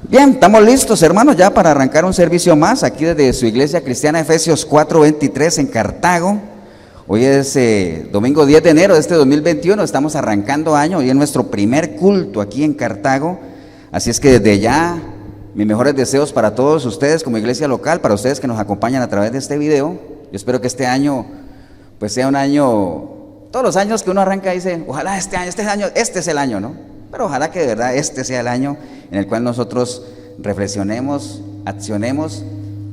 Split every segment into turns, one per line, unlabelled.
Bien, estamos listos, hermanos, ya para arrancar un servicio más aquí desde su iglesia cristiana Efesios 4:23 en Cartago. Hoy es domingo 10 de enero de este 2021, estamos arrancando año, hoy es nuestro primer culto aquí en Cartago. Así es que desde ya, mis mejores deseos para todos ustedes como iglesia local, para ustedes que nos acompañan a través de este video. Yo espero que este año, pues sea un año, todos los años que uno arranca dice, ojalá este es el año, ¿no? Pero ojalá que de verdad este sea el año en el cual nosotros reflexionemos, accionemos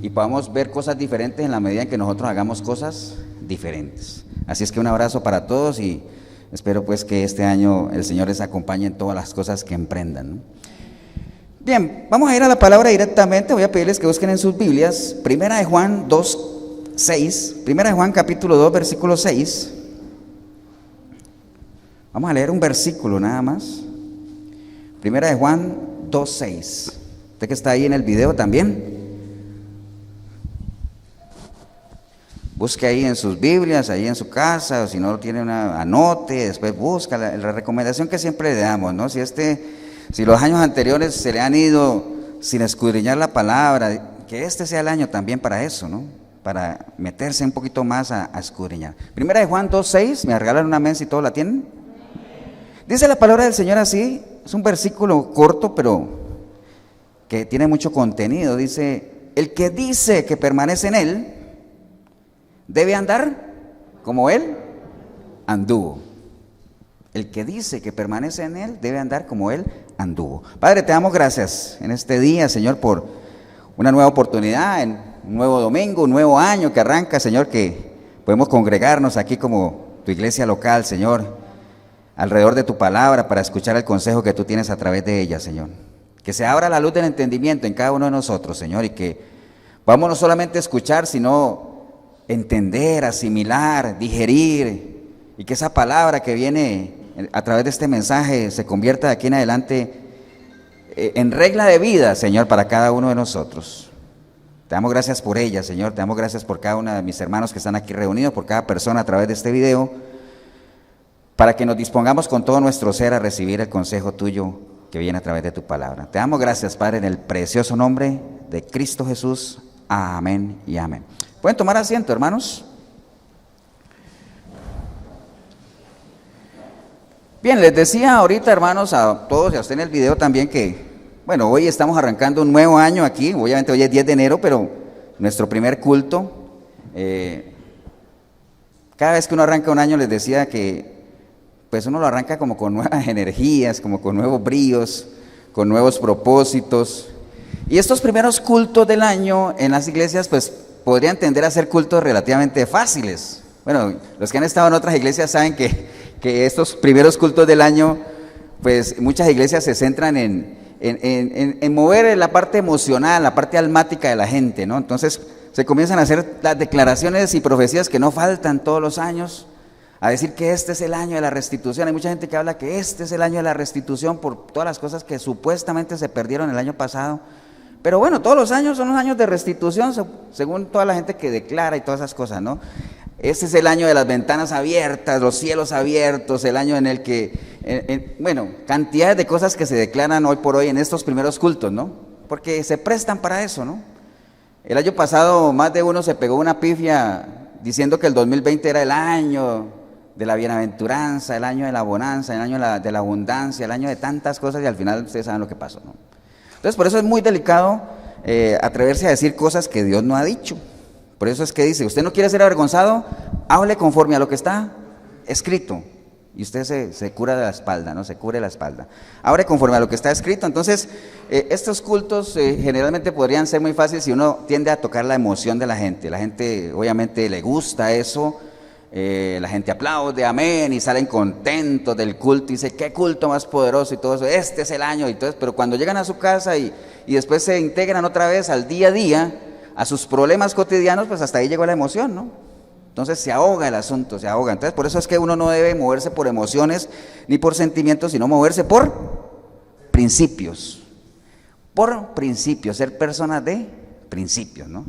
y podamos ver cosas diferentes en la medida en que nosotros hagamos cosas diferentes. Así es que un abrazo para todos y espero pues que este año el Señor les acompañe en todas las cosas que emprendan, ¿no? Bien, vamos a ir a la palabra directamente. Voy a pedirles que busquen en sus Biblias Primera de Juan 2:6, Primera de Juan capítulo 2 versículo 6. Vamos a leer un versículo nada más. Primera de Juan 2:6. Usted que está ahí en el video también, busque ahí en sus Biblias, ahí en su casa, o si no lo tiene, anote, después busca la recomendación que siempre le damos, ¿no? Si los años anteriores se le han ido sin escudriñar la palabra, que este sea el año también para eso, ¿no? Para meterse un poquito más a escudriñar. Primera de Juan 2:6, me regalan una amén si todos la tienen. Dice la palabra del Señor así, es un versículo corto, pero que tiene mucho contenido. Dice, el que dice que permanece en Él, debe andar como Él anduvo. El que dice que permanece en Él, debe andar como Él anduvo. Padre, te damos gracias en este día, Señor, por una nueva oportunidad, en un nuevo domingo, un nuevo año que arranca, Señor, que podemos congregarnos aquí como tu iglesia local, Señor, alrededor de tu palabra para escuchar el consejo que tú tienes a través de ella, Señor. Que se abra la luz del entendimiento en cada uno de nosotros, Señor, y que podamos no solamente escuchar, sino entender, asimilar, digerir, y que esa palabra que viene a través de este mensaje se convierta de aquí en adelante en regla de vida, Señor, para cada uno de nosotros. Te damos gracias por ella, Señor, te damos gracias por cada uno de mis hermanos que están aquí reunidos, por cada persona a través de este video, para que nos dispongamos con todo nuestro ser a recibir el consejo tuyo que viene a través de tu palabra. Te damos gracias, Padre, en el precioso nombre de Cristo Jesús. Amén y amén. ¿Pueden tomar asiento, hermanos? Bien, les decía ahorita, hermanos, a todos y a usted en el video también que, bueno, hoy estamos arrancando un nuevo año aquí. Obviamente hoy es 10 de enero, pero nuestro primer culto. Cada vez que uno arranca un año, les decía que pues uno lo arranca como con nuevas energías, como con nuevos bríos, con nuevos propósitos. Y estos primeros cultos del año en las iglesias, pues podrían tender a ser cultos relativamente fáciles. Bueno, los que han estado en otras iglesias saben que estos primeros cultos del año, pues muchas iglesias se centran en mover la parte emocional, la parte almática de la gente, ¿no? Entonces se comienzan a hacer las declaraciones y profecías que no faltan todos los años, a decir que este es el año de la restitución. Hay mucha gente que habla que este es el año de la restitución por todas las cosas que supuestamente se perdieron el año pasado. Pero bueno, todos los años son los años de restitución, según toda la gente que declara y todas esas cosas, ¿no? Este es el año de las ventanas abiertas, los cielos abiertos, el año en el que, bueno, cantidades de cosas que se declaran hoy por hoy en estos primeros cultos, ¿no? Porque se prestan para eso, ¿no? El año pasado más de uno se pegó una pifia diciendo que el 2020 era el año de la bienaventuranza, el año de la bonanza, el año de la abundancia, el año de tantas cosas, y al final ustedes saben lo que pasó, ¿no? Entonces por eso es muy delicado atreverse a decir cosas que Dios no ha dicho. Por eso es que dice, usted no quiere ser avergonzado, hable conforme a lo que está escrito, y usted se cura de la espalda, ¿no? Se cubre la espalda. Hable conforme a lo que está escrito. Entonces estos cultos generalmente podrían ser muy fáciles si uno tiende a tocar la emoción de la gente. La gente obviamente le gusta eso. La gente aplaude, amén, y salen contentos del culto y dice, qué culto más poderoso y todo eso, este es el año y todo eso. Pero cuando llegan a su casa y después se integran otra vez al día a día, a sus problemas cotidianos, pues hasta ahí llegó la emoción, ¿no? Entonces se ahoga el asunto, se ahoga. Entonces por eso es que uno no debe moverse por emociones ni por sentimientos, sino moverse por principios. Por principios, ser personas de principios, ¿no?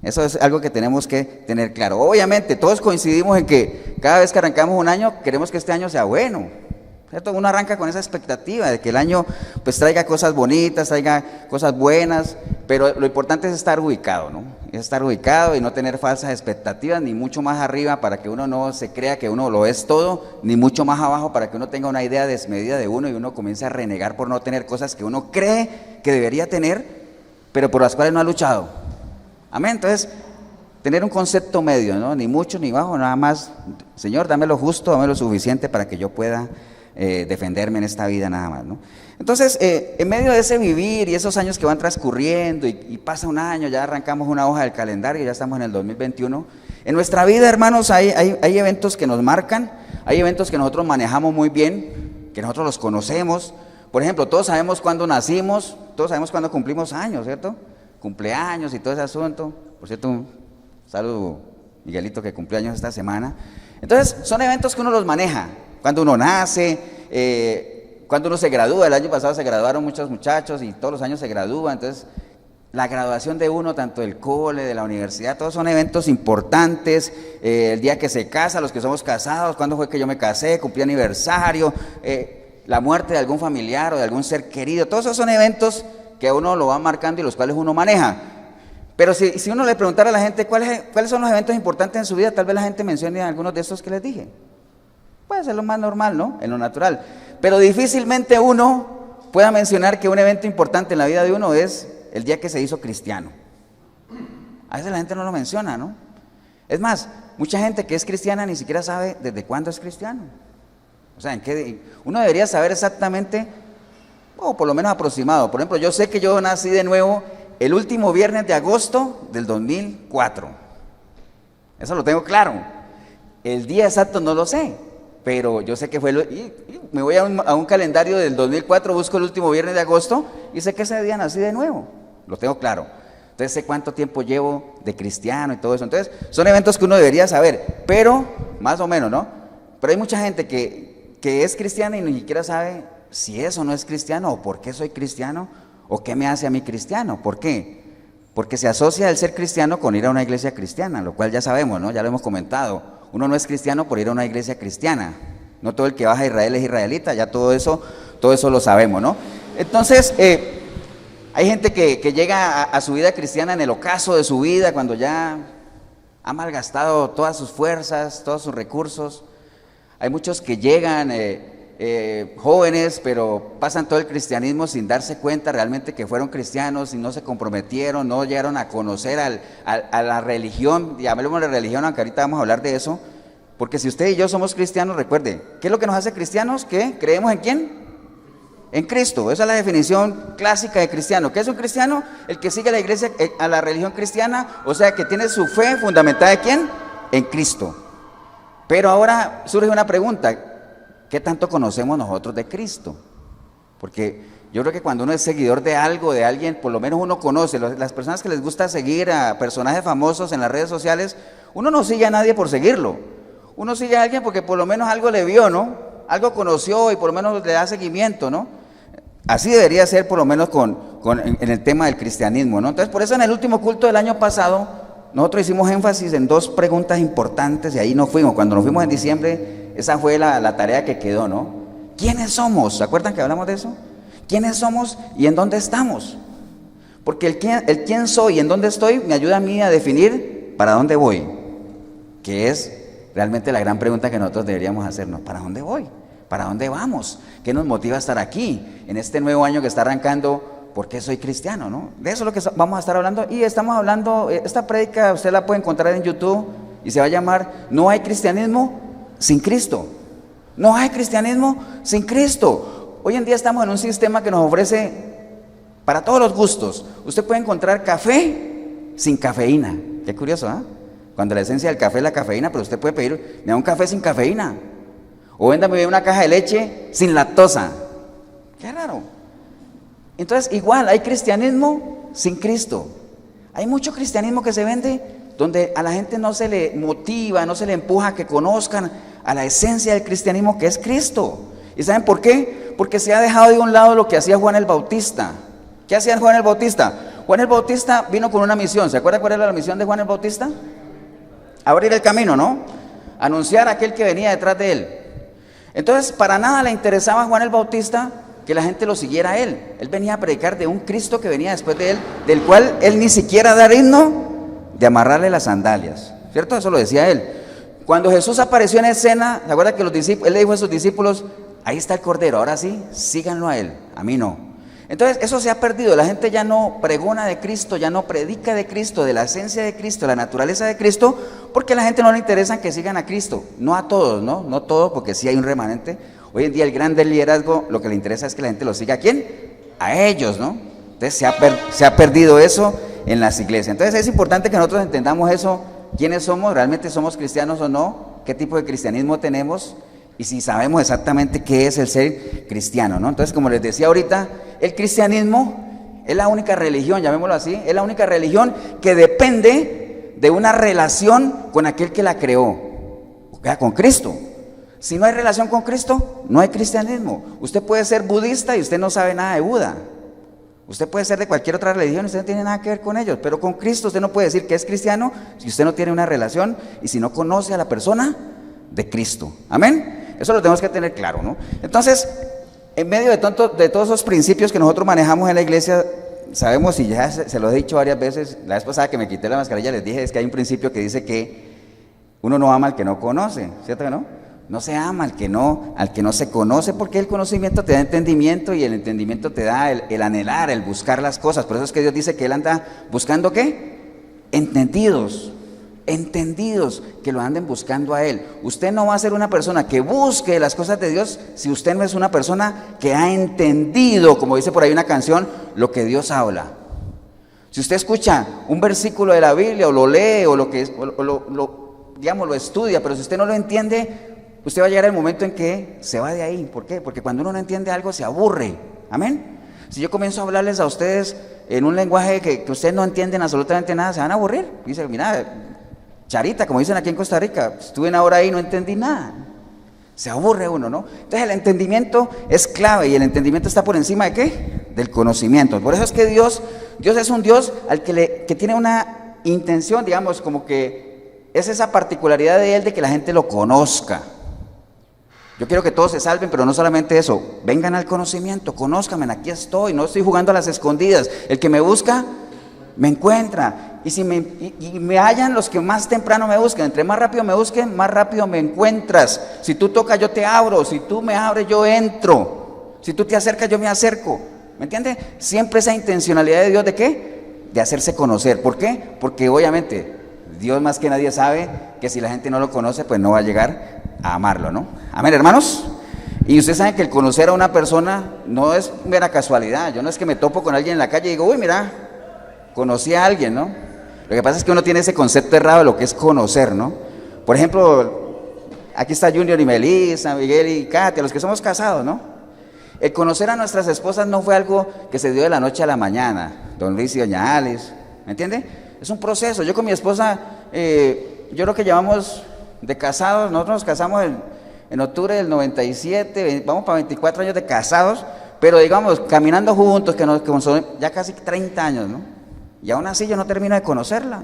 Eso es algo que tenemos que tener claro. Obviamente todos coincidimos en que cada vez que arrancamos un año queremos que este año sea bueno. ¿cierto? Uno arranca con esa expectativa de que el año pues traiga cosas bonitas, traiga cosas buenas, pero lo importante es estar ubicado, ¿no? Es estar ubicado y no tener falsas expectativas, ni mucho más arriba para que uno no se crea que uno lo es todo, ni mucho más abajo para que uno tenga una idea desmedida de uno y uno comience a renegar por no tener cosas que uno cree que debería tener, pero por las cuales no ha luchado. Amén. Entonces, tener un concepto medio, ¿no? Ni mucho ni bajo, nada más, Señor, dame lo justo, dame lo suficiente para que yo pueda defenderme en esta vida nada más, ¿no? Entonces, en medio de ese vivir y esos años que van transcurriendo y pasa un año, ya arrancamos una hoja del calendario, ya estamos en el 2021, en nuestra vida, hermanos, hay eventos que nos marcan, hay eventos que nosotros manejamos muy bien, que nosotros los conocemos. Por ejemplo, todos sabemos cuándo nacimos, todos sabemos cuándo cumplimos años, ¿cierto? Cumpleaños y todo ese asunto. Por cierto, un saludo, Miguelito, que cumple años esta semana. Entonces, son eventos que uno los maneja. Cuando uno nace, cuando uno se gradúa. El año pasado se graduaron muchos muchachos y todos los años se gradúan. Entonces, la graduación de uno, tanto del cole, de la universidad, todos son eventos importantes. El día que se casa, los que somos casados, cuándo fue que yo me casé, cumplí aniversario, la muerte de algún familiar o de algún ser querido. Todos esos son eventos que uno lo va marcando y los cuales uno maneja. Pero si uno le preguntara a la gente cuáles son los eventos importantes en su vida, tal vez la gente mencione algunos de estos que les dije. Puede ser lo más normal, ¿no? En lo natural. Pero difícilmente uno pueda mencionar que un evento importante en la vida de uno es el día que se hizo cristiano. A veces la gente no lo menciona, ¿no? Es más, mucha gente que es cristiana ni siquiera sabe desde cuándo es cristiano. O sea, uno debería saber exactamente, o por lo menos aproximado. Por ejemplo, yo sé que yo nací de nuevo el último viernes de agosto del 2004. Eso lo tengo claro. El día exacto no lo sé, pero yo sé que fue, y me voy a un calendario del 2004, busco el último viernes de agosto y sé que ese día nací de nuevo. Lo tengo claro. Entonces sé cuánto tiempo llevo de cristiano y todo eso. Entonces son eventos que uno debería saber, pero más o menos, ¿no? Pero hay mucha gente que es cristiana y ni siquiera sabe si eso no es cristiano o por qué soy cristiano o qué me hace a mí cristiano. ¿Por qué? Porque se asocia el ser cristiano con ir a una iglesia cristiana, lo cual ya sabemos, ¿no? Ya lo hemos comentado. Uno no es cristiano por ir a una iglesia cristiana. No todo el que baja a Israel es israelita, ya todo eso lo sabemos, ¿no? Entonces, hay gente que llega a su vida cristiana en el ocaso de su vida, cuando ya ha malgastado todas sus fuerzas, todos sus recursos. Hay muchos que llegan jóvenes, pero pasan todo el cristianismo sin darse cuenta realmente que fueron cristianos y no se comprometieron, no llegaron a conocer a la religión, llamémosle la religión, aunque ahorita vamos a hablar de eso, porque si usted y yo somos cristianos, recuerde, ¿qué es lo que nos hace cristianos? ¿Qué? ¿Creemos en quién? En Cristo. Esa es la definición clásica de cristiano. ¿Qué es un cristiano? El que sigue a la iglesia, a la religión cristiana, o sea, que tiene su fe fundamentada ¿en quién? En Cristo. Pero ahora surge una pregunta, ¿qué tanto conocemos nosotros de Cristo? Porque yo creo que cuando uno es seguidor de algo, de alguien, por lo menos uno conoce. Las personas que les gusta seguir a personajes famosos en las redes sociales, uno no sigue a nadie por seguirlo. Uno sigue a alguien porque por lo menos algo le vio, ¿no? Algo conoció y por lo menos le da seguimiento, ¿no? Así debería ser por lo menos en el tema del cristianismo, ¿no? Entonces, por eso en el último culto del año pasado, nosotros hicimos énfasis en dos preguntas importantes y ahí nos fuimos. Cuando nos fuimos en diciembre, esa fue la tarea que quedó, ¿no? ¿Quiénes somos? ¿Se acuerdan que hablamos de eso? ¿Quiénes somos y en dónde estamos? Porque el quién soy y en dónde estoy me ayuda a mí a definir para dónde voy, que es realmente la gran pregunta que nosotros deberíamos hacernos. ¿Para dónde voy? ¿Para dónde vamos? ¿Qué nos motiva a estar aquí en este nuevo año que está arrancando? ¿Por qué soy cristiano? ¿No? De eso es lo que vamos a estar hablando. Y estamos hablando, esta prédica usted la puede encontrar en YouTube y se va a llamar No hay cristianismo sin Cristo. No hay cristianismo sin Cristo. Hoy en día estamos en un sistema que nos ofrece para todos los gustos. Usted puede encontrar café sin cafeína. Qué curioso, ¿ah? Cuando la esencia del café es la cafeína, pero usted puede pedir, me da un café sin cafeína. O véndame una caja de leche sin lactosa. Qué raro. Entonces, igual, hay cristianismo sin Cristo. Hay mucho cristianismo que se vende donde a la gente no se le motiva, no se le empuja a que conozcan a la esencia del cristianismo que es Cristo. ¿Y saben por qué? Porque se ha dejado de un lado lo que hacía Juan el Bautista. ¿Qué hacía Juan el Bautista? Juan el Bautista vino con una misión. ¿Se acuerdan cuál era la misión de Juan el Bautista? Abrir el camino, ¿no? Anunciar a aquel que venía detrás de él. Entonces, para nada le interesaba a Juan el Bautista que la gente lo siguiera a él. Él venía a predicar de un Cristo que venía después de él, del cual él ni siquiera da digno de amarrarle las sandalias, ¿cierto? Eso lo decía él. Cuando Jesús apareció en escena, ¿se acuerda que él le dijo a sus discípulos, ahí está el Cordero, ahora sí, síganlo a él, a mí no? Entonces, eso se ha perdido, la gente ya no pregona de Cristo, ya no predica de Cristo, de la esencia de Cristo, de la naturaleza de Cristo, porque a la gente no le interesa que sigan a Cristo, no a todos, no todos, porque sí hay un remanente. Hoy en día el gran del liderazgo, lo que le interesa es que la gente lo siga, ¿a quién? A ellos, ¿no? Entonces se ha perdido eso en las iglesias. Entonces es importante que nosotros entendamos eso, quiénes somos, realmente somos cristianos o no, qué tipo de cristianismo tenemos, y si sabemos exactamente qué es el ser cristiano, ¿no? Entonces, como les decía ahorita, el cristianismo es la única religión, llamémoslo así, es la única religión que depende de una relación con aquel que la creó, o sea, con Cristo. Si no hay relación con Cristo, no hay cristianismo. Usted puede ser budista y usted no sabe nada de Buda. Usted puede ser de cualquier otra religión y usted no tiene nada que ver con ellos, pero con Cristo usted no puede decir que es cristiano si usted no tiene una relación y si no conoce a la persona de Cristo. Amén. Eso lo tenemos que tener claro, ¿no? Entonces, en medio de todos esos principios que nosotros manejamos en la iglesia, sabemos, y ya se lo he dicho varias veces, la vez pasada que me quité la mascarilla les dije, es que hay un principio que dice que uno no ama al que no conoce, ¿cierto que no? No se ama al que no se conoce, porque el conocimiento te da entendimiento y el entendimiento te da el anhelar, el buscar las cosas. Por eso es que Dios dice que Él anda buscando ¿qué? Entendidos, que lo anden buscando a Él. Usted no va a ser una persona que busque las cosas de Dios si usted no es una persona que ha entendido, como dice por ahí una canción, lo que Dios habla. Si usted escucha un versículo de la Biblia o lo lee o lo estudia, pero si usted no lo entiende, usted va a llegar al momento en que se va de ahí. ¿Por qué? Porque cuando uno no entiende algo se aburre. Amén. Si yo comienzo a hablarles a ustedes en un lenguaje que ustedes no entienden absolutamente nada, se van a aburrir. Dice, mira, charita, como dicen aquí en Costa Rica, estuve una hora ahí y no entendí nada. Se aburre uno, ¿no? Entonces el entendimiento es clave y el entendimiento está por encima de ¿qué? Del conocimiento. Por eso es que Dios es un Dios al que tiene una intención, digamos, como que es esa particularidad de Él de que la gente lo conozca. Yo quiero que todos se salven, pero no solamente eso, vengan al conocimiento, conózcanme, aquí estoy, no estoy jugando a las escondidas. El que me busca, me encuentra. Y me hallan los que más temprano me busquen. Entre más rápido me busquen, más rápido me encuentras. Si tú tocas, yo te abro. Si tú me abres, yo entro. Si tú te acercas, yo me acerco. ¿Me entiendes? Siempre esa intencionalidad de Dios, ¿de qué? De hacerse conocer. ¿Por qué? Porque obviamente Dios más que nadie sabe que si la gente no lo conoce, pues no va a llegar a amarlo, ¿no? Amén, hermanos. Y ustedes saben que el conocer a una persona no es mera casualidad. Yo no es que me topo con alguien en la calle y digo, uy, mira, conocí a alguien, ¿no? Lo que pasa es que uno tiene ese concepto errado de lo que es conocer, ¿no? Por ejemplo, aquí está Junior y Melissa, Miguel y Katia, los que somos casados, ¿no? El conocer a nuestras esposas no fue algo que se dio de la noche a la mañana, don Luis y doña Alice, ¿me entiende? Es un proceso. Yo con mi esposa, yo creo que llevamos de casados, nosotros nos casamos en octubre del 97, vamos para 24 años de casados, pero digamos, caminando juntos, que son ya casi 30 años, ¿no? Y aún así yo no termino de conocerla,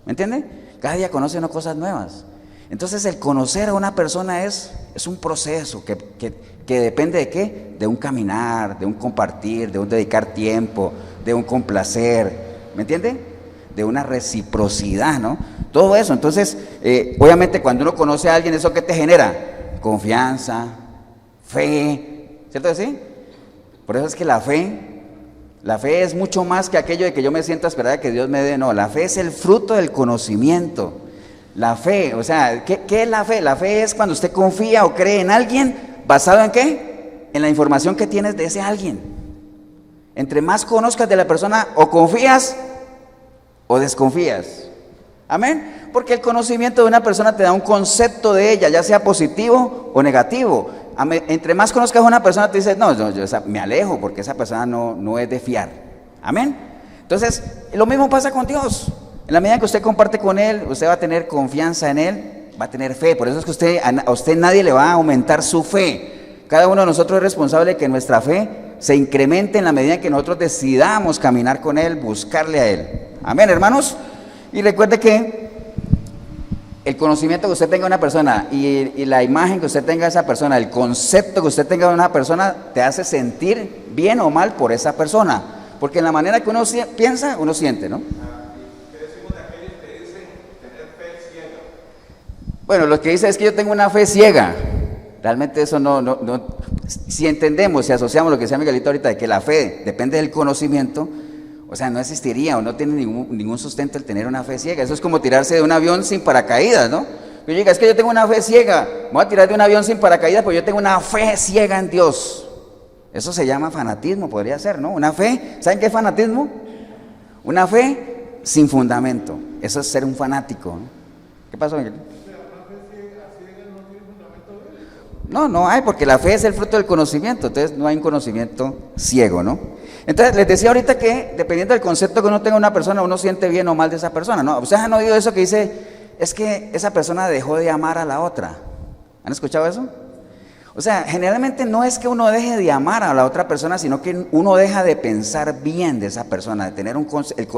¿me entiende? Cada día conoce uno cosas nuevas. Entonces el conocer a una persona es un proceso que depende de ¿qué? De un caminar, de un compartir, de un dedicar tiempo, de un complacer, ¿me entiende? De una reciprocidad, ¿no? Todo eso. Entonces, obviamente cuando uno conoce a alguien, ¿eso qué te genera? Confianza, fe, ¿cierto que sí? Por eso es que la fe es mucho más que aquello de que yo me siento a esperar a que Dios me dé. No, la fe es el fruto del conocimiento. La fe, o sea, ¿qué es la fe? La fe es cuando usted confía o cree en alguien, ¿basado en qué? En la información que tienes de ese alguien. Entre más conozcas de la persona, o confías o desconfías. Amén. Porque el conocimiento de una persona te da un concepto de ella, ya sea positivo o negativo. Entre más conozcas a una persona, te dices, no, yo me alejo porque esa persona no es de fiar. Amén. Entonces, lo mismo pasa con Dios. En la medida que usted comparte con Él, usted va a tener confianza en Él, va a tener fe. Por eso es que a usted nadie le va a aumentar su fe. Cada uno de nosotros es responsable de que nuestra fe se incremente en la medida que nosotros decidamos caminar con Él, buscarle a Él. Amén, hermanos. Y recuerde que el conocimiento que usted tenga de una persona y la imagen que usted tenga de esa persona, el concepto que usted tenga de una persona, te hace sentir bien o mal por esa persona. Porque en la manera que uno piensa, uno siente, ¿no? Bueno, lo que dice es que yo tengo una fe ciega. Realmente eso no. Si entendemos, si asociamos lo que decía Miguelito ahorita, de que la fe depende del conocimiento, o sea, no existiría o no tiene ningún sustento el tener una fe ciega. Eso es como tirarse de un avión sin paracaídas, ¿no? Yo digo, es que yo tengo una fe ciega, me voy a tirar de un avión sin paracaídas porque yo tengo una fe ciega en Dios. Eso se llama fanatismo, podría ser, ¿no? Una fe, ¿saben qué es fanatismo? Una fe sin fundamento. Eso es ser un fanático, ¿no? ¿Qué pasó, Miguel? No hay, porque la fe es el fruto del conocimiento, entonces no hay un conocimiento ciego, ¿no? Entonces les decía ahorita que dependiendo del concepto que uno tenga de una persona, uno siente bien o mal de esa persona, ¿no? Ustedes han oído eso que dice, es que esa persona dejó de amar a la otra. ¿Han escuchado eso? O sea, generalmente no es que uno deje de amar a la otra persona, sino que uno deja de pensar bien de esa persona, de tener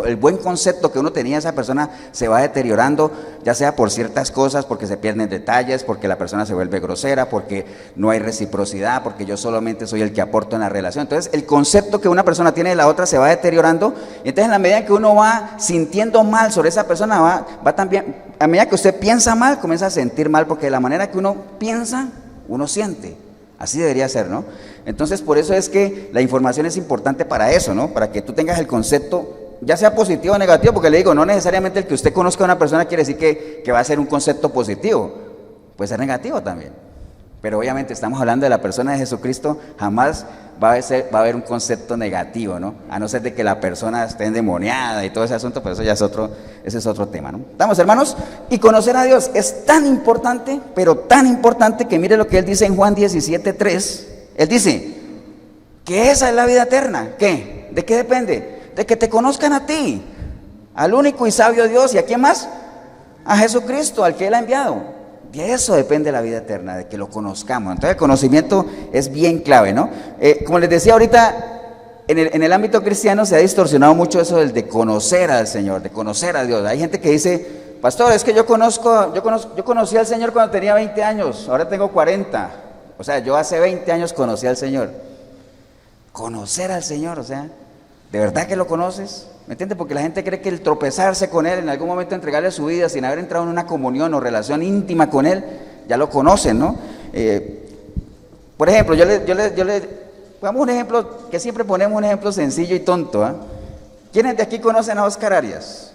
el buen concepto que uno tenía de esa persona se va deteriorando, ya sea por ciertas cosas, porque se pierden detalles, porque la persona se vuelve grosera, porque no hay reciprocidad, porque yo solamente soy el que aporto en la relación. Entonces, el concepto que una persona tiene de la otra se va deteriorando, y entonces en la medida que uno va sintiendo mal sobre esa persona, va también, a medida que usted piensa mal, comienza a sentir mal, porque de la manera que uno piensa, uno siente. Así debería ser, ¿no? Entonces, por eso es que la información es importante para eso, ¿no? Para que tú tengas el concepto, ya sea positivo o negativo, porque le digo, no necesariamente el que usted conozca a una persona quiere decir que va a ser un concepto positivo, puede ser negativo también. Pero obviamente estamos hablando de la persona de Jesucristo, jamás va a haber un concepto negativo, ¿no? A no ser de que la persona esté endemoniada y todo ese asunto, pero eso ya ese es otro tema, ¿no? ¿Estamos, hermanos? Y conocer a Dios es tan importante, pero tan importante que mire lo que él dice en Juan 17:3. Él dice que esa es la vida eterna. ¿Qué? ¿De qué depende? De que te conozcan a ti, al único y sabio Dios, ¿y a quién más? A Jesucristo, al que él ha enviado. De eso depende la vida eterna, de que lo conozcamos. Entonces el conocimiento es bien clave, ¿no? Como les decía ahorita, en el ámbito cristiano se ha distorsionado mucho eso del de conocer al Señor, de conocer a Dios. Hay gente que dice, pastor, es que yo conocí al Señor cuando tenía 20 años, ahora tengo 40. O sea, yo hace 20 años conocí al Señor. Conocer al Señor, o sea, ¿de verdad que lo conoces? ¿Me entiendes? Porque la gente cree que el tropezarse con Él, en algún momento entregarle su vida sin haber entrado en una comunión o relación íntima con Él, ya lo conocen, ¿no? Por ejemplo, pongamos un ejemplo, que siempre ponemos un ejemplo sencillo y tonto, ¿eh? ¿Quiénes de aquí conocen a Oscar Arias?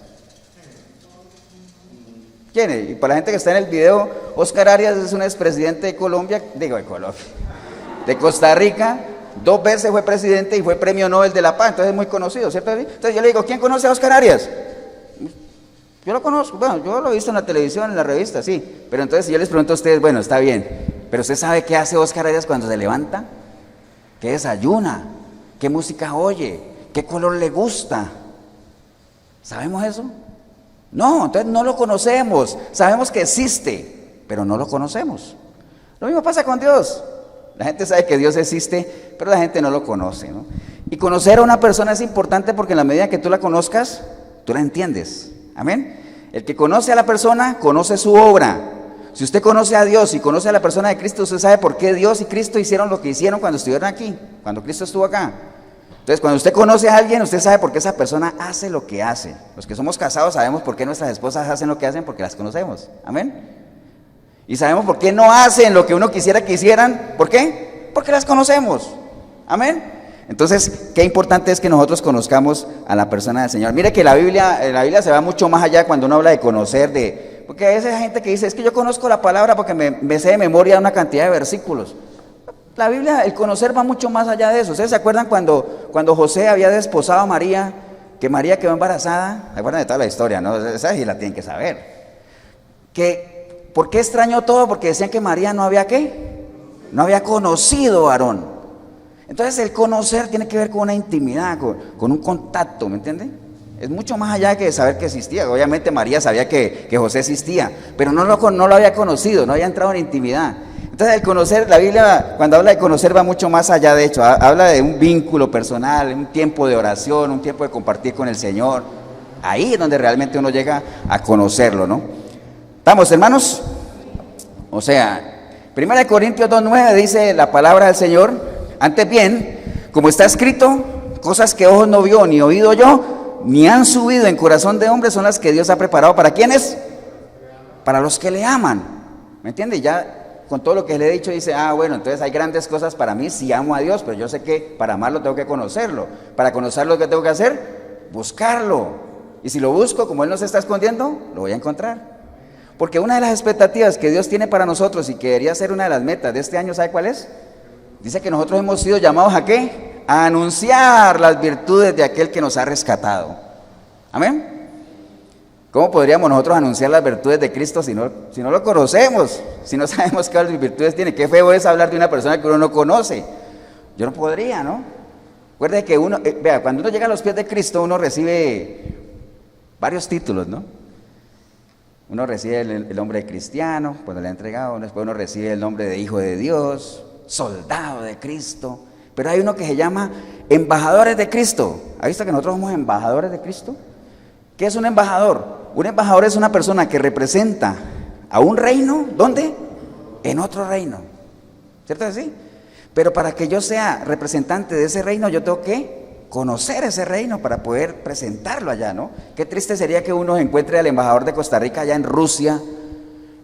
¿Quiénes? Y para la gente que está en el video, Oscar Arias es un expresidente de Colombia, de Costa Rica. 2 veces fue presidente y fue premio Nobel de la Paz, entonces es muy conocido, ¿cierto? Entonces yo le digo, ¿quién conoce a Oscar Arias? Yo lo conozco, bueno, yo lo he visto en la televisión, en la revista, sí, pero entonces si yo les pregunto a ustedes, bueno, está bien, pero ¿usted sabe qué hace Oscar Arias cuando se levanta? ¿Qué desayuna? ¿Qué música oye? ¿Qué color le gusta? ¿Sabemos eso? No, entonces no lo conocemos, sabemos que existe, pero no lo conocemos. Lo mismo pasa con Dios. La gente sabe que Dios existe, pero la gente no lo conoce, ¿no? Y conocer a una persona es importante porque en la medida que tú la conozcas, tú la entiendes. Amén. El que conoce a la persona, conoce su obra. Si usted conoce a Dios y conoce a la persona de Cristo, usted sabe por qué Dios y Cristo hicieron lo que hicieron cuando estuvieron aquí, cuando Cristo estuvo acá. Entonces, cuando usted conoce a alguien, usted sabe por qué esa persona hace lo que hace. Los que somos casados sabemos por qué nuestras esposas hacen lo que hacen, porque las conocemos. Amén. Y sabemos por qué no hacen lo que uno quisiera que hicieran. ¿Por qué? Porque las conocemos. Amén. Entonces, qué importante es que nosotros conozcamos a la persona del Señor. Mire que la Biblia se va mucho más allá cuando uno habla de conocer, porque a veces hay gente que dice, es que yo conozco la palabra porque me sé de memoria una cantidad de versículos. La Biblia, el conocer va mucho más allá de eso. ¿Ustedes se acuerdan cuando José había desposado a María, que María quedó embarazada? ¿Se acuerdan de toda la historia, no? Esa sí la tienen que saber. ¿Por qué extrañó todo? Porque decían que María no había ¿qué? No había conocido a Aarón. Entonces el conocer tiene que ver con una intimidad, con un contacto, ¿me entiende? Es mucho más allá que saber que existía. Obviamente María sabía que José existía, pero no lo había conocido, no había entrado en intimidad. Entonces el conocer, la Biblia cuando habla de conocer va mucho más allá, de hecho, habla de un vínculo personal, un tiempo de oración, un tiempo de compartir con el Señor. Ahí es donde realmente uno llega a conocerlo, ¿no? ¿Estamos, hermanos? O sea, 1 Corintios 2:9 dice la palabra del Señor: antes bien, como está escrito, cosas que ojo no vio, ni oído oyó, ni han subido en corazón de hombre, son las que Dios ha preparado. ¿Para quiénes? Para los que le aman. ¿Me entiende? Ya con todo lo que le he dicho dice, bueno, entonces hay grandes cosas para mí si amo a Dios, pero yo sé que para amarlo tengo que conocerlo. Para conocerlo, ¿qué tengo que hacer? Buscarlo. Y si lo busco, como Él no se está escondiendo, lo voy a encontrar. Porque una de las expectativas que Dios tiene para nosotros y que debería ser una de las metas de este año, ¿sabe cuál es? Dice que nosotros hemos sido llamados ¿a qué? A anunciar las virtudes de aquel que nos ha rescatado. Amén. ¿Cómo podríamos nosotros anunciar las virtudes de Cristo si no lo conocemos? Si no sabemos qué virtudes tiene. Qué feo es hablar de una persona que uno no conoce. Yo no podría, ¿no? Recuerde que uno, vea, cuando uno llega a los pies de Cristo, uno recibe varios títulos, ¿no? Uno recibe el nombre de cristiano, cuando le ha entregado, después uno recibe el nombre de hijo de Dios, soldado de Cristo, pero hay uno que se llama embajadores de Cristo. ¿Ha visto que nosotros somos embajadores de Cristo? ¿Qué es un embajador? Un embajador es una persona que representa a un reino, ¿dónde? En otro reino, ¿cierto que sí? Pero para que yo sea representante de ese reino, yo tengo que conocer ese reino para poder presentarlo allá, ¿no? Qué triste sería que uno encuentre al embajador de Costa Rica allá en Rusia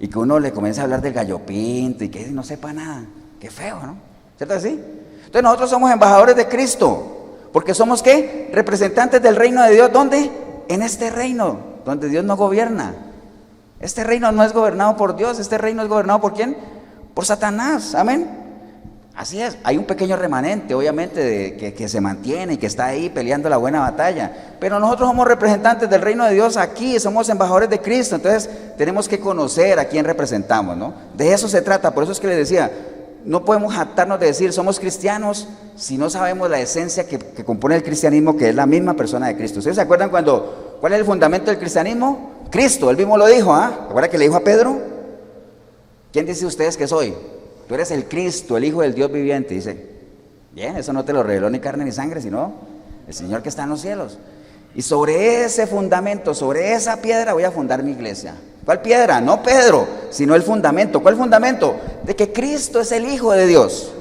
y que uno le comience a hablar del gallo pinto y que no sepa nada. Qué feo, ¿no? ¿Cierto que sí? Entonces nosotros somos embajadores de Cristo, porque somos ¿qué? Representantes del reino de Dios. ¿Dónde? En este reino, donde Dios no gobierna. Este reino no es gobernado por Dios, este reino es gobernado ¿por quién? Por Satanás, amén. Así es, hay un pequeño remanente, obviamente, que se mantiene y que está ahí peleando la buena batalla. Pero nosotros somos representantes del reino de Dios aquí, somos embajadores de Cristo, entonces tenemos que conocer a quién representamos, ¿no? De eso se trata, por eso es que les decía, no podemos jactarnos de decir somos cristianos si no sabemos la esencia que compone el cristianismo, que es la misma persona de Cristo. ¿Ustedes se acuerdan cuál es el fundamento del cristianismo? Cristo, Él mismo lo dijo, ¿Recuerda que le dijo a Pedro? ¿Quién dice ustedes que soy? Tú eres el Cristo, el Hijo del Dios viviente. Dice, bien, eso no te lo reveló ni carne ni sangre, sino el Señor que está en los cielos. Y sobre ese fundamento, sobre esa piedra voy a fundar mi iglesia. ¿Cuál piedra? No Pedro, sino el fundamento. ¿Cuál fundamento? De que Cristo es el Hijo de Dios.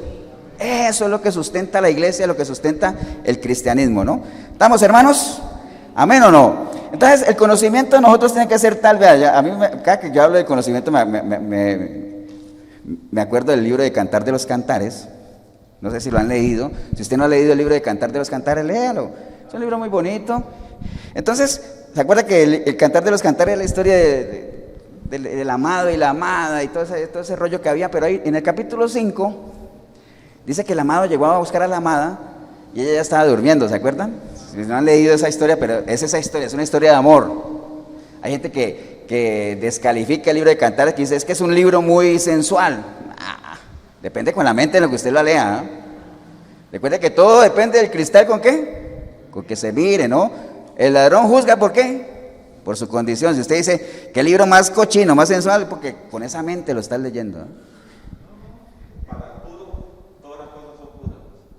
Eso es lo que sustenta la iglesia, lo que sustenta el cristianismo, ¿no? ¿Estamos, hermanos? ¿Amén o no? Entonces, el conocimiento de nosotros tiene que ser tal, vea, a mí, cada que yo hablo de conocimiento me acuerdo del libro de Cantar de los Cantares. No sé si lo han leído. Si usted no ha leído el libro de Cantar de los Cantares, léalo. Es un libro muy bonito. Entonces, ¿se acuerda que el Cantar de los Cantares es la historia del amado y la amada y todo ese rollo que había? Pero ahí en el capítulo 5 dice que el amado llegó a buscar a la amada y ella ya estaba durmiendo, ¿se acuerdan? Si no han leído esa historia, pero es esa historia, es una historia de amor. Hay gente que descalifica el libro de Cantares, que dice, es que es un libro muy sensual. Depende con la mente de lo que usted lo lea. Recuerde que todo depende del cristal con qué, con que se mire, ¿no? El ladrón juzga ¿por qué? Por su condición. Si usted dice, ¿qué libro más cochino, más sensual? Porque con esa mente lo está leyendo,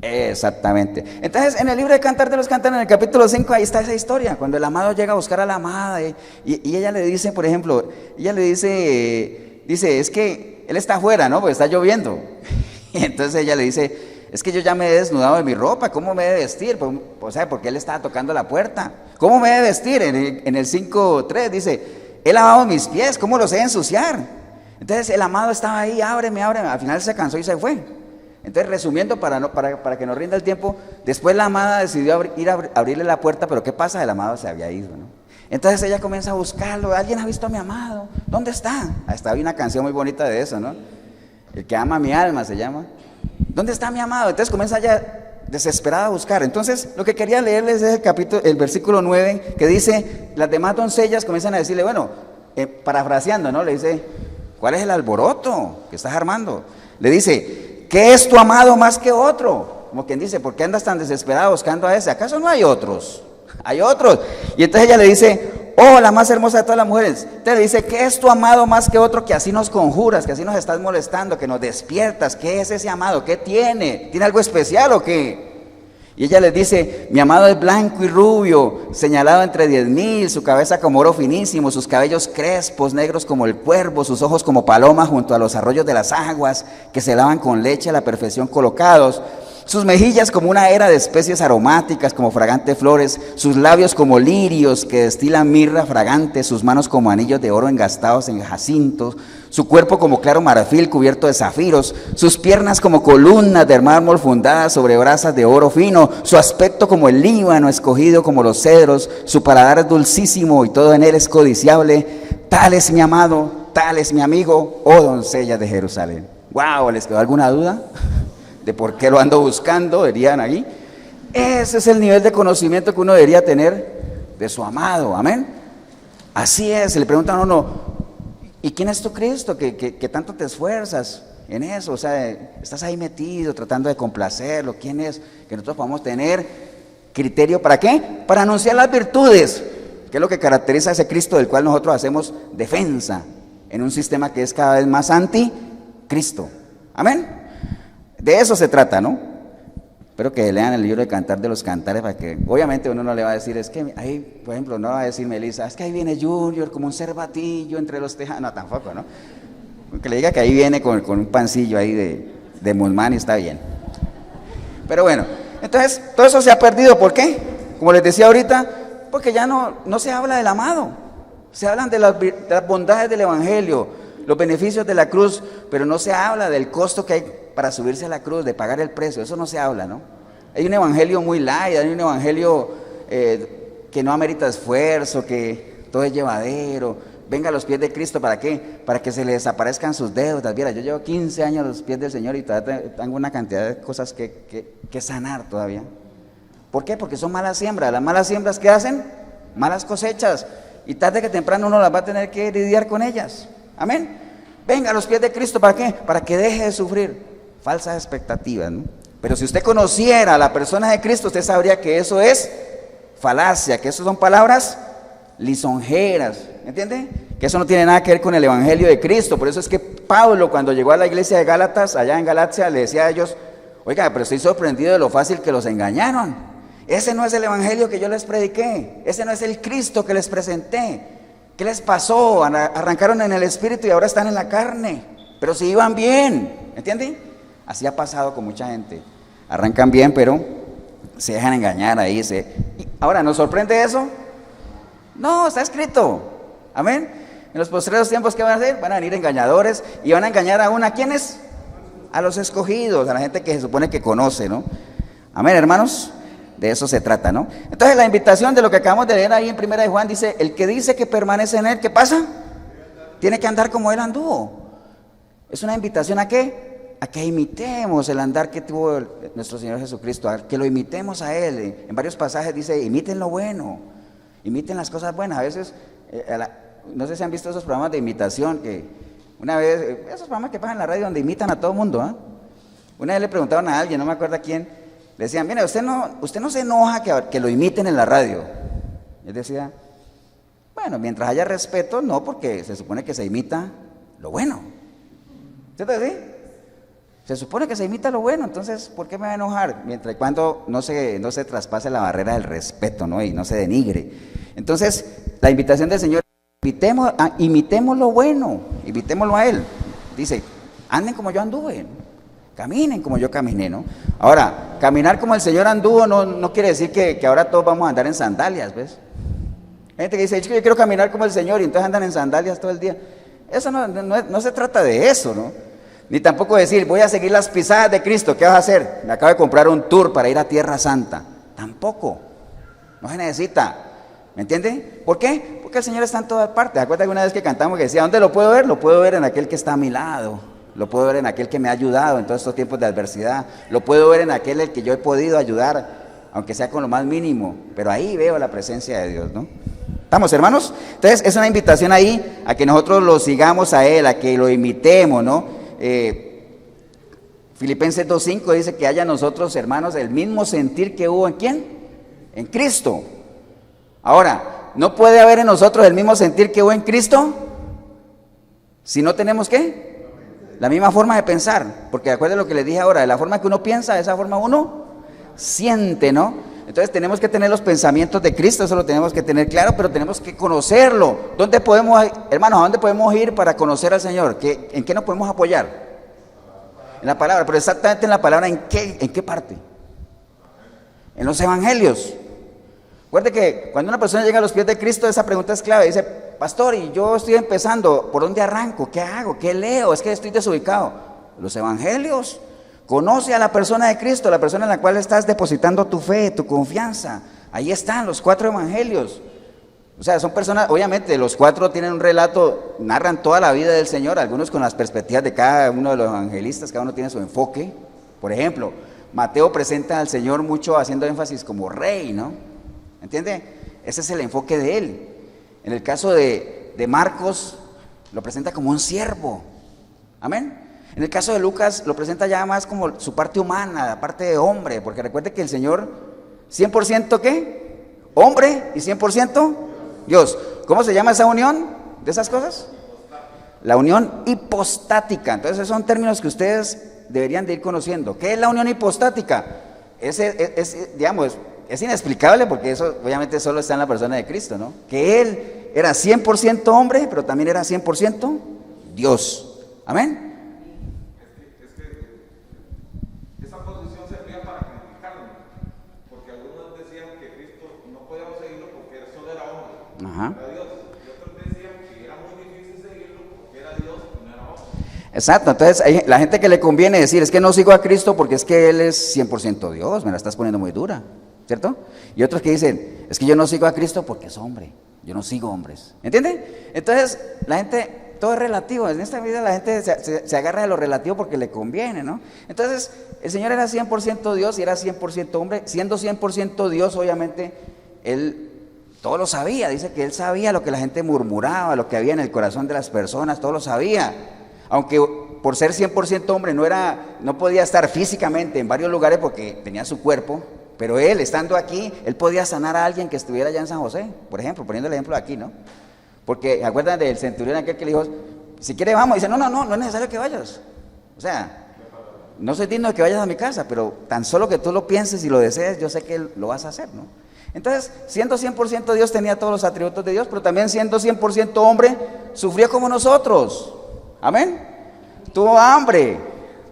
Exactamente. Entonces, en el libro de Cantar de los Cantares, en el capítulo 5, ahí está esa historia, cuando el amado llega a buscar a la amada y ella le dice, por ejemplo, dice, es que él está afuera, ¿no? Porque está lloviendo. Y entonces ella le dice, es que yo ya me he desnudado de mi ropa, ¿cómo me he de vestir? O sea, porque él estaba tocando la puerta. ¿Cómo me he de vestir? En el 5:3 dice, he lavado mis pies, ¿cómo los he de ensuciar? Entonces el amado estaba ahí, ábreme, al final se cansó y se fue. Entonces, resumiendo, para que nos rinda el tiempo, después la amada decidió ir a abrirle la puerta, pero ¿qué pasa? El amado se había ido, ¿no? Entonces ella comienza a buscarlo, ¿alguien ha visto a mi amado? ¿Dónde está? Hasta hay una canción muy bonita de eso, ¿no? El que ama mi alma se llama. ¿Dónde está mi amado? Entonces comienza ya desesperada a buscar. Entonces, lo que quería leerles es el versículo 9, que dice, las demás doncellas comienzan a decirle, bueno, parafraseando, ¿no? Le dice, ¿cuál es el alboroto que estás armando? Le dice, ¿qué es tu amado más que otro? Como quien dice, ¿por qué andas tan desesperado buscando a ese? ¿Acaso no hay otros? Hay otros. Y entonces ella le dice, oh, la más hermosa de todas las mujeres. Entonces le dice, ¿qué es tu amado más que otro que así nos conjuras, que así nos estás molestando, que nos despiertas? ¿Qué es ese amado? ¿Qué tiene? ¿Tiene algo especial o qué? Y ella les dice, mi amado es blanco y rubio, señalado entre 10,000, su cabeza como oro finísimo, sus cabellos crespos, negros como el cuervo, sus ojos como palomas junto a los arroyos de las aguas, que se lavan con leche a la perfección colocados, sus mejillas como una era de especies aromáticas, como fragantes flores, sus labios como lirios que destilan mirra fragante, sus manos como anillos de oro engastados en jacintos, su cuerpo como claro marfil cubierto de zafiros, sus piernas como columnas de mármol fundadas sobre brasas de oro fino, su aspecto como el Líbano escogido como los cedros, su paladar es dulcísimo y todo en él es codiciable. Tal es mi amado, tal es mi amigo, oh doncella de Jerusalén. ¡Wow! ¿Les quedó alguna duda de por qué lo ando buscando? Dirían ahí. Ese es el nivel de conocimiento que uno debería tener de su amado, amén. Así es, le preguntan a uno, ¿y quién es tu Cristo? ¿Que tanto te esfuerzas en eso? O sea, estás ahí metido tratando de complacerlo. ¿Quién es? Que nosotros podamos tener criterio, ¿para qué? Para anunciar las virtudes, que es lo que caracteriza a ese Cristo del cual nosotros hacemos defensa en un sistema que es cada vez más anti-Cristo, amén. De eso se trata, ¿no? Espero que lean el libro de Cantar de los Cantares para que, obviamente uno no le va a decir, es que ahí, por ejemplo, no va a decir Melissa, es que ahí viene Junior como un cervatillo entre los tejanos, no, tampoco, ¿no? Que le diga que ahí viene con un pancillo ahí de Musmán y está bien. Pero bueno, entonces todo eso se ha perdido, ¿por qué? Como les decía ahorita, porque ya no se habla del amado, se hablan de las bondades del Evangelio, los beneficios de la cruz, pero no se habla del costo que hay para subirse a la cruz, de pagar el precio, eso no se habla, ¿no? Hay un evangelio muy light, hay un evangelio que no amerita esfuerzo, que todo es llevadero. Venga a los pies de Cristo, ¿para qué? Para que se le desaparezcan sus deudas. Mira, yo llevo 15 años a los pies del Señor y todavía tengo una cantidad de cosas que sanar todavía. ¿Por qué? Porque son malas siembras. Las malas siembras, ¿qué hacen? Malas cosechas. Y tarde que temprano uno las va a tener que lidiar con ellas. Amén. Venga a los pies de Cristo, ¿para qué? Para que deje de sufrir falsas expectativas, ¿no? Pero si usted conociera a la persona de Cristo, usted sabría que eso es falacia, que eso son palabras lisonjeras, ¿entiende? Que eso no tiene nada que ver con el evangelio de Cristo. Por eso es que Pablo, cuando llegó a la iglesia de Gálatas, allá en Galacia, le decía a ellos, oiga, pero estoy sorprendido de lo fácil que los engañaron. Ese no es el evangelio que yo les prediqué, ese no es el Cristo que les presenté. ¿Qué les pasó? Arrancaron en el espíritu y ahora están en la carne, pero si iban bien, ¿entiende? Así ha pasado con mucha gente. Arrancan bien, pero se dejan engañar ahí. Ahora, ¿nos sorprende eso? No, está escrito. Amén. En los postreros tiempos, ¿qué van a hacer? Van a venir engañadores y van a engañar ¿a quiénes? A los escogidos, a la gente que se supone que conoce, ¿no? Amén, hermanos. De eso se trata, ¿no? Entonces, la invitación de lo que acabamos de leer ahí en Primera de Juan dice, el que dice que permanece en él, ¿qué pasa? Tiene que andar como él anduvo. Es una invitación ¿a qué? A que imitemos el andar que tuvo nuestro Señor Jesucristo, a que lo imitemos a Él. En varios pasajes dice, imiten lo bueno, imiten las cosas buenas. A veces, no sé si han visto esos programas de imitación, que una vez, esos programas que pasan en la radio donde imitan a todo el mundo, ¿eh? Una vez le preguntaron a alguien, no me acuerdo a quién, le decían, mira, usted no se enoja que lo imiten en la radio. Él decía, bueno, mientras haya respeto, no, porque se supone que se imita lo bueno. ¿Cierto que sí? Se supone que se imita lo bueno, entonces, ¿por qué me va a enojar? Mientras cuando no se traspase la barrera del respeto, ¿no? Y no se denigre. Entonces, la invitación del Señor, imitemos lo bueno, imitémoslo a Él. Dice, anden como yo anduve, caminen como yo caminé, ¿no? Ahora, caminar como el Señor anduvo no quiere decir que ahora todos vamos a andar en sandalias, ¿ves? Hay gente que dice, yo quiero caminar como el Señor y entonces andan en sandalias todo el día. Eso no se trata de eso, ¿no? Ni tampoco decir, voy a seguir las pisadas de Cristo, ¿qué vas a hacer? Me acabo de comprar un tour para ir a Tierra Santa. Tampoco, no se necesita, ¿me entiende? ¿Por qué? Porque el Señor está en todas partes. ¿Acuerdas que una vez que cantamos que decía, ¿dónde lo puedo ver? Lo puedo ver en aquel que está a mi lado, lo puedo ver en aquel que me ha ayudado en todos estos tiempos de adversidad, lo puedo ver en aquel el que yo he podido ayudar, aunque sea con lo más mínimo, pero ahí veo la presencia de Dios, ¿no? ¿Estamos, hermanos? Entonces es una invitación ahí a que nosotros lo sigamos a Él, a que lo imitemos, ¿no? Filipenses 2:5 dice que haya nosotros, hermanos, el mismo sentir que hubo ¿en quién? En Cristo. Ahora, ¿no puede haber en nosotros el mismo sentir que hubo en Cristo si no tenemos ¿qué? La misma forma de pensar, porque acuérdense lo que les dije ahora, de la forma que uno piensa, de esa forma uno siente, ¿no? Entonces tenemos que tener los pensamientos de Cristo, eso lo tenemos que tener claro, pero tenemos que conocerlo. ¿Dónde podemos, hermanos, a dónde podemos ir para conocer al Señor? ¿En qué nos podemos apoyar? En la palabra, pero exactamente en la palabra, ¿en qué parte? En los evangelios. Recuerde que cuando una persona llega a los pies de Cristo, esa pregunta es clave. Dice, pastor, y yo estoy empezando, ¿por dónde arranco? ¿Qué hago? ¿Qué leo? Es que estoy desubicado. Los evangelios. Conoce a la persona de Cristo, la persona en la cual estás depositando tu fe, tu confianza. Ahí están los 4 evangelios. O sea, son personas, obviamente los 4 tienen un relato, narran toda la vida del Señor, algunos con las perspectivas de cada uno de los evangelistas, cada uno tiene su enfoque. Por ejemplo, Mateo presenta al Señor mucho haciendo énfasis como rey, ¿no? ¿Entiende? Ese es el enfoque de él. En el caso de Marcos, lo presenta como un siervo. Amén. En el caso de Lucas, lo presenta ya más como su parte humana, la parte de hombre, porque recuerde que el Señor, 100% ¿qué? Hombre y 100% Dios. ¿Cómo se llama esa unión de esas cosas? La unión hipostática. Entonces, esos son términos que ustedes deberían de ir conociendo. ¿Qué es la unión hipostática? Digamos, es inexplicable porque eso obviamente solo está en la persona de Cristo, ¿no? Que Él era 100% hombre, pero también era 100% Dios. Amén.
Esa posición servía para criticarlo, porque algunos decían que Cristo no podíamos seguirlo porque solo era hombre,
Ajá.
era Dios, y otros decían que era muy difícil seguirlo porque era Dios y no era hombre.
Exacto, entonces hay la gente que le conviene decir, es que no sigo a Cristo porque es que Él es 100% Dios, me la estás poniendo muy dura, ¿cierto? Y otros que dicen, es que yo no sigo a Cristo porque es hombre, yo no sigo hombres, ¿entiende? Entonces la gente, todo es relativo, en esta vida la gente se agarra de lo relativo porque le conviene, ¿no? Entonces el Señor era 100% Dios y era 100% hombre, siendo 100% Dios obviamente Él todo lo sabía, dice que Él sabía lo que la gente murmuraba, lo que había en el corazón de las personas, todo lo sabía. Aunque por ser 100% hombre no podía estar físicamente en varios lugares porque tenía su cuerpo, pero Él estando aquí, Él podía sanar a alguien que estuviera allá en San José, por ejemplo, poniendo el ejemplo de aquí, ¿no? Porque, ¿se acuerdan del centurión aquel que le dijo, si quiere vamos? Y dice, no es necesario que vayas. O sea, no soy digno de que vayas a mi casa, pero tan solo que tú lo pienses y lo desees, yo sé que lo vas a hacer, ¿no? Entonces, siendo 100% Dios, tenía todos los atributos de Dios, pero también siendo 100% hombre, sufrió como nosotros. Amén. Tuvo hambre,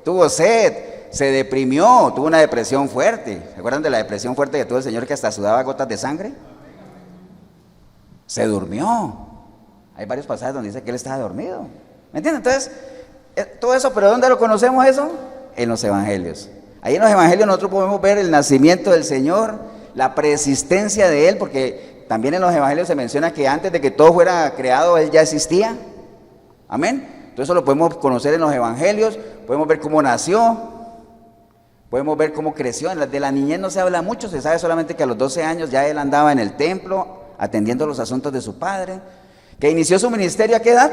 tuvo sed, se deprimió, tuvo una depresión fuerte. ¿Se acuerdan de la depresión fuerte que tuvo el Señor que hasta sudaba gotas de sangre? Se durmió. Hay varios pasajes donde dice que Él estaba dormido. ¿Me entienden? Entonces, todo eso, ¿pero dónde lo conocemos eso? En los evangelios. Ahí en los evangelios nosotros podemos ver el nacimiento del Señor, la preexistencia de Él, porque también en los evangelios se menciona que antes de que todo fuera creado, Él ya existía. Amén. Entonces eso lo podemos conocer en los evangelios, podemos ver cómo nació, podemos ver cómo creció. De la niñez no se habla mucho, se sabe solamente que a los 12 años ya Él andaba en el templo, atendiendo los asuntos de su padre. Que inició su ministerio ¿a qué edad?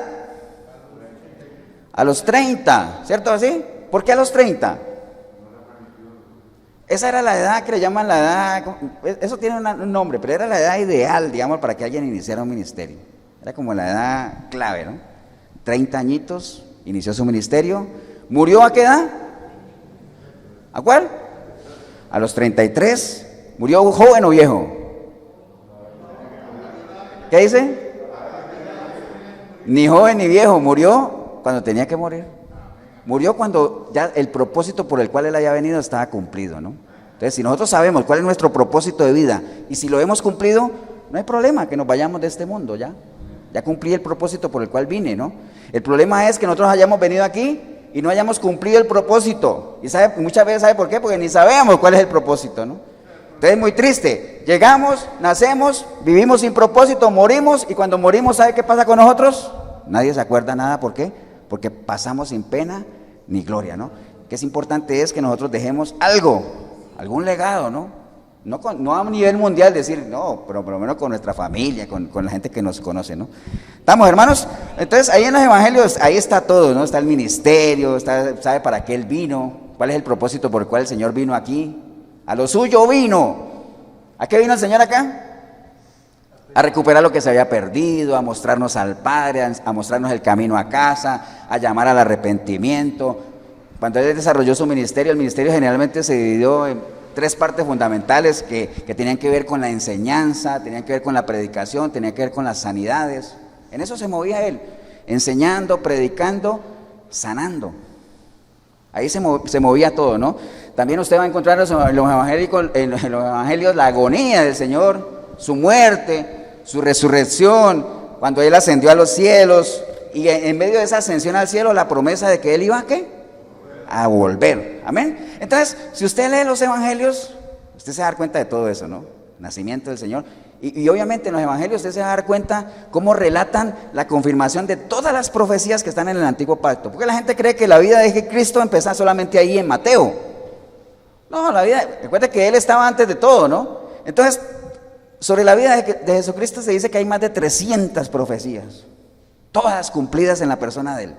A los 30, ¿cierto así? ¿Por qué a los 30? Esa era la edad que le llaman la edad, eso tiene un nombre, pero era la edad ideal, digamos, para que alguien iniciara un ministerio. Era como la edad clave, ¿no? 30 añitos, inició su ministerio. ¿Murió a qué edad? ¿A cuál? A los 33. ¿Murió joven o viejo? ¿Qué dice? Ni joven ni viejo, murió cuando tenía que morir. Murió cuando ya el propósito por el cual Él había venido estaba cumplido, ¿no? Entonces, si nosotros sabemos cuál es nuestro propósito de vida y si lo hemos cumplido, no hay problema que nos vayamos de este mundo, ya cumplí el propósito por el cual vine, ¿no? El problema es que nosotros hayamos venido aquí y no hayamos cumplido el propósito. Y muchas veces, ¿sabe por qué? Porque ni sabemos cuál es el propósito, ¿no? Entonces es muy triste, llegamos, nacemos, vivimos sin propósito, morimos, y cuando morimos, ¿sabe qué pasa con nosotros? Nadie se acuerda nada, ¿por qué? Porque pasamos sin pena ni gloria, ¿no? Que es importante es que nosotros dejemos algo, algún legado, ¿no? No a nivel mundial decir, no, pero por lo menos con nuestra familia, con la gente que nos conoce, ¿no? ¿Estamos, hermanos? Entonces ahí en los evangelios, ahí está todo, ¿no? Está el ministerio, sabe para qué Él vino, cuál es el propósito por el cual el Señor vino aquí. A lo suyo vino. ¿A qué vino el Señor acá? A recuperar lo que se había perdido, a mostrarnos al Padre, a mostrarnos el camino a casa, a llamar al arrepentimiento. Cuando Él desarrolló su ministerio, el ministerio generalmente se dividió tres partes fundamentales que tenían que ver con la enseñanza, tenían que ver con la predicación, tenían que ver con las sanidades. En eso se movía él, enseñando, predicando, sanando. Ahí se movía todo, ¿no? También usted va a encontrar en los evangelios la agonía del Señor, su muerte, su resurrección, cuando Él ascendió a los cielos, y en medio de esa ascensión al cielo, la promesa de que Él iba a ¿qué? A volver. Amén. Entonces, si usted lee los evangelios, usted se va a dar cuenta de todo eso, ¿no? Nacimiento del Señor. Y obviamente en los evangelios usted se va a dar cuenta cómo relatan la confirmación de todas las profecías que están en el antiguo pacto. Porque la gente cree que la vida de Cristo empezó solamente ahí en Mateo. No, la vida, recuerde que Él estaba antes de todo, ¿no? Entonces, sobre la vida de Jesucristo se dice que hay más de 300 profecías, todas cumplidas en la persona de Él.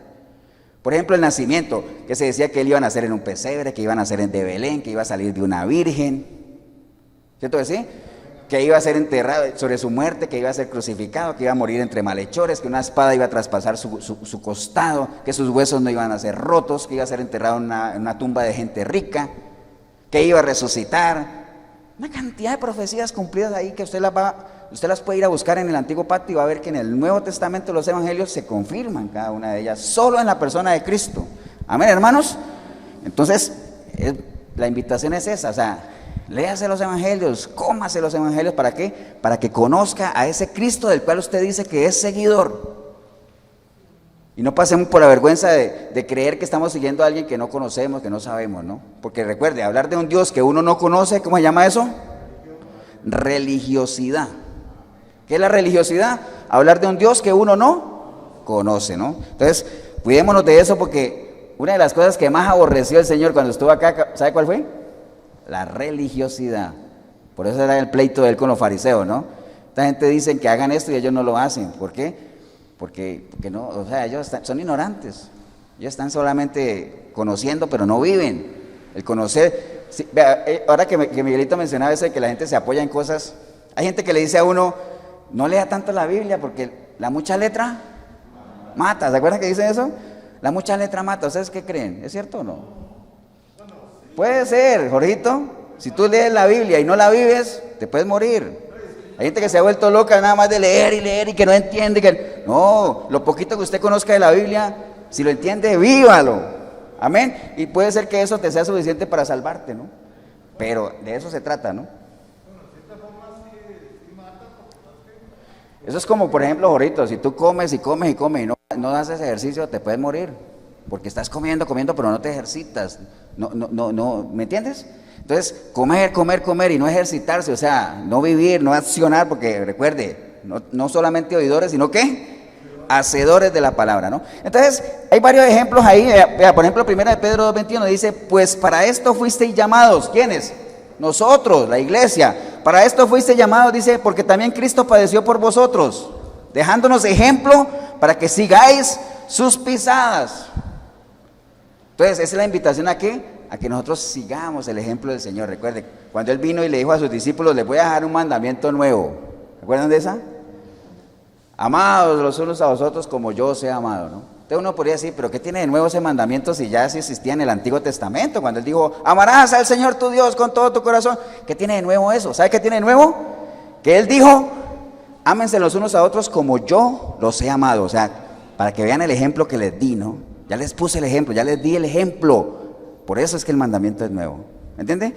Por ejemplo, el nacimiento, que se decía que Él iba a nacer en un pesebre, que iba a nacer de Belén, que iba a salir de una virgen, ¿cierto que sí? Que iba a ser enterrado, sobre su muerte, que iba a ser crucificado, que iba a morir entre malhechores, que una espada iba a traspasar su costado, que sus huesos no iban a ser rotos, que iba a ser enterrado en una tumba de gente rica, que iba a resucitar. Una cantidad de profecías cumplidas ahí que usted las puede ir a buscar en el Antiguo Pacto y va a ver que en el Nuevo Testamento los evangelios se confirman cada una de ellas, solo en la persona de Cristo. Amén, hermanos. Entonces, la invitación es esa, o sea, léase los evangelios, cómase los evangelios, ¿para qué? Para que conozca a ese Cristo del cual usted dice que es seguidor. Y no pasemos por la vergüenza de creer que estamos siguiendo a alguien que no conocemos, que no sabemos, ¿no? Porque recuerde, hablar de un Dios que uno no conoce, ¿cómo se llama eso? Religiosidad. ¿Qué es la religiosidad? Hablar de un Dios que uno no conoce, ¿no? Entonces, cuidémonos de eso porque una de las cosas que más aborreció el Señor cuando estuvo acá, ¿sabe cuál fue? La religiosidad. Por eso era el pleito de él con los fariseos, ¿no? Esta gente dice que hagan esto y ellos no lo hacen. ¿Por qué? Porque no, o sea, ellos son ignorantes. Ellos están solamente conociendo, pero no viven. El conocer, sí, vea, ahora que Miguelito mencionaba eso de que la gente se apoya en cosas, hay gente que le dice a uno, no lea tanto la Biblia porque la mucha letra mata. ¿Se acuerdan que dicen eso? La mucha letra mata. ¿Ustedes qué creen? ¿Es cierto o no? Puede ser, Jorgito. Si tú lees la Biblia y no la vives, te puedes morir. Hay gente que se ha vuelto loca nada más de leer y que no entiende. No, lo poquito que usted conozca de la Biblia, si lo entiende, vívalo. Amén. Y puede ser que eso te sea suficiente para salvarte, ¿no? Pero de eso se trata, ¿no? Eso es como, por ejemplo, Jorgito, si tú comes y no haces ejercicio, te puedes morir. Porque estás comiendo, pero no te ejercitas. No, ¿me entiendes? Entonces, comer y no ejercitarse, o sea, no vivir, no accionar, porque recuerde, no solamente oidores, sino ¿qué? Hacedores de la palabra, ¿no? Entonces, hay varios ejemplos ahí. Vea, por ejemplo, 1 de Pedro 2:21 dice, pues para esto fuisteis llamados. ¿Quiénes? Nosotros, la iglesia. Para esto fuisteis llamados, dice, porque también Cristo padeció por vosotros, dejándonos ejemplo para que sigáis sus pisadas. Entonces, esa es la invitación ¿a qué? A que nosotros sigamos el ejemplo del Señor. Recuerde, cuando Él vino y le dijo a sus discípulos, les voy a dejar un mandamiento nuevo. ¿Recuerdan de esa? Amados los unos a vosotros como yo os he amado, ¿no? Entonces uno podría decir, pero ¿qué tiene de nuevo ese mandamiento si ya sí existía en el Antiguo Testamento? Cuando Él dijo, amarás al Señor tu Dios con todo tu corazón. ¿Qué tiene de nuevo eso? ¿Sabe qué tiene de nuevo? Que Él dijo, ámense los unos a otros como yo los he amado. O sea, para que vean el ejemplo que les di, ¿no? Ya les puse el ejemplo, ya les di el ejemplo. Por eso es que el mandamiento es nuevo. ¿Me entiende?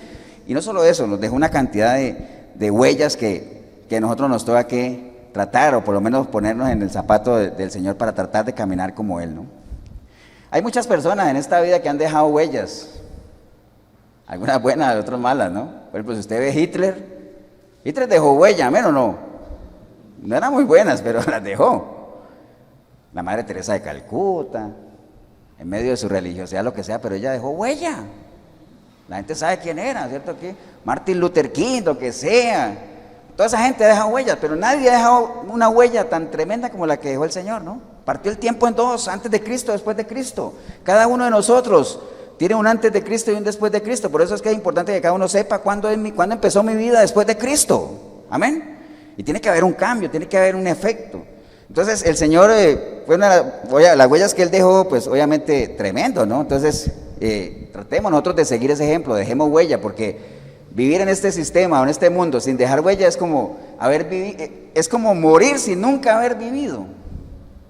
Y no solo eso, nos dejó una cantidad de huellas que nosotros nos toca que tratar, o por lo menos ponernos en el zapato del Señor para tratar de caminar como Él, ¿no? Hay muchas personas en esta vida que han dejado huellas. Algunas buenas, otras malas, ¿no? Por ejemplo, si usted ve Hitler dejó huella, ¿amén o no? No eran muy buenas, pero las dejó. La Madre Teresa de Calcuta, en medio de su religiosidad, lo que sea, pero ella dejó huella. La gente sabe quién era, ¿cierto? ¿Qué? Martin Luther King, lo que sea. Toda esa gente deja huellas, pero nadie ha dejado una huella tan tremenda como la que dejó el Señor, ¿no? Partió el tiempo en dos, antes de Cristo, después de Cristo. Cada uno de nosotros tiene un antes de Cristo y un después de Cristo. Por eso es que es importante que cada uno sepa cuándo empezó mi vida después de Cristo. Amén. Y tiene que haber un cambio, tiene que haber un efecto. Entonces el Señor, las huellas que Él dejó, pues obviamente tremendo, ¿no? Entonces tratemos nosotros de seguir ese ejemplo, dejemos huella, porque vivir en este sistema o en este mundo sin dejar huella es como es como morir sin nunca haber vivido.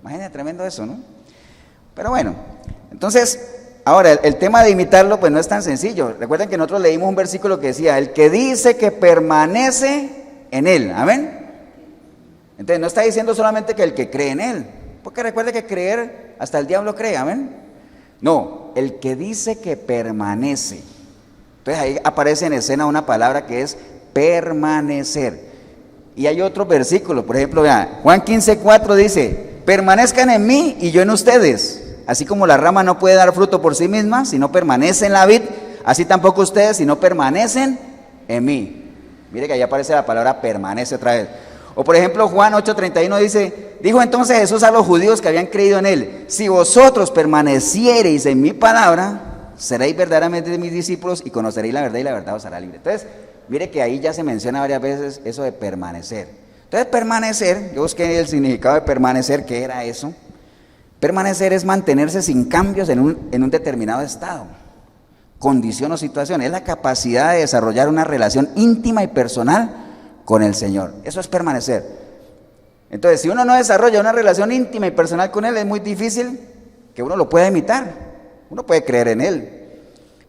Imagínate, tremendo eso, ¿no? Pero bueno, entonces, ahora el tema de imitarlo pues no es tan sencillo. Recuerden que nosotros leímos un versículo que decía, el que dice que permanece en él, amén. Entonces no está diciendo solamente que el que cree en él, porque recuerde que creer hasta el diablo cree, amén. No, el que dice que permanece. Entonces ahí aparece en escena una palabra que es permanecer. Y hay otro versículo, por ejemplo, vean, Juan 15:4 dice, permanezcan en mí y yo en ustedes. Así como la rama no puede dar fruto por sí misma, si no permanece en la vid, así tampoco ustedes si no permanecen en mí. Mire que ahí aparece la palabra permanece otra vez. O por ejemplo Juan 8:31 dice, dijo entonces Jesús a los judíos que habían creído en él, si vosotros permaneciereis en mi palabra, seréis verdaderamente mis discípulos y conoceréis la verdad y la verdad os hará libre. Entonces, mire que ahí ya se menciona varias veces eso de permanecer. Entonces permanecer, yo busqué el significado de permanecer, ¿qué era eso? Permanecer es mantenerse sin cambios en un determinado estado, condición o situación. Es la capacidad de desarrollar una relación íntima y personal con el Señor. Eso es permanecer. Entonces, si uno no desarrolla una relación íntima y personal con Él, es muy difícil que uno lo pueda imitar. Uno puede creer en Él,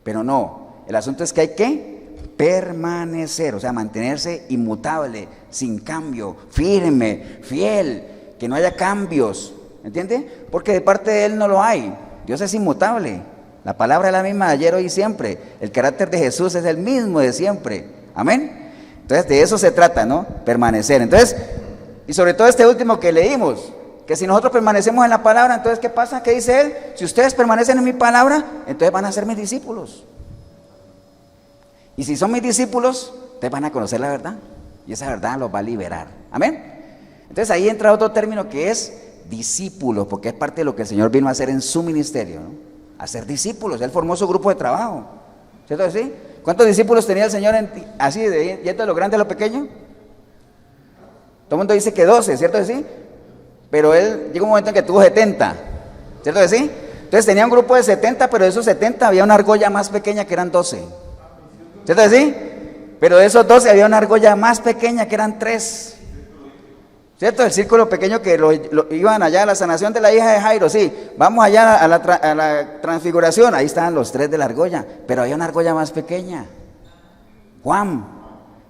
pero no. El asunto es que hay que permanecer, o sea, mantenerse inmutable, sin cambio, firme, fiel, que no haya cambios. ¿Entiende? Porque de parte de Él no lo hay. Dios es inmutable. La palabra es la misma de ayer, hoy y siempre. El carácter de Jesús es el mismo de siempre. Amén. Entonces de eso se trata, ¿no? Permanecer. Entonces, y sobre todo este último que leímos, que si nosotros permanecemos en la palabra, entonces ¿qué pasa? ¿Qué dice Él? Si ustedes permanecen en mi palabra, entonces van a ser mis discípulos. Y si son mis discípulos, ustedes van a conocer la verdad. Y esa verdad los va a liberar. Amén. Entonces ahí entra otro término que es discípulos, porque es parte de lo que el Señor vino a hacer en su ministerio, ¿no? A ser discípulos. Él formó su grupo de trabajo, ¿cierto que sí? ¿Cuántos discípulos tenía el Señor así, yendo de lo grande a lo pequeño? Todo el mundo dice que 12, ¿cierto que sí? Pero él llegó un momento en que tuvo 70, ¿cierto que sí? Entonces tenía un grupo de 70, pero de esos 70 había una argolla más pequeña que eran 12, ¿cierto que sí? Pero de esos 12 había una argolla más pequeña que eran 3. ¿Cierto? El círculo pequeño que iban allá a la sanación de la hija de Jairo, sí, vamos allá a la transfiguración, ahí estaban los 3 de la argolla, pero había una argolla más pequeña, Juan,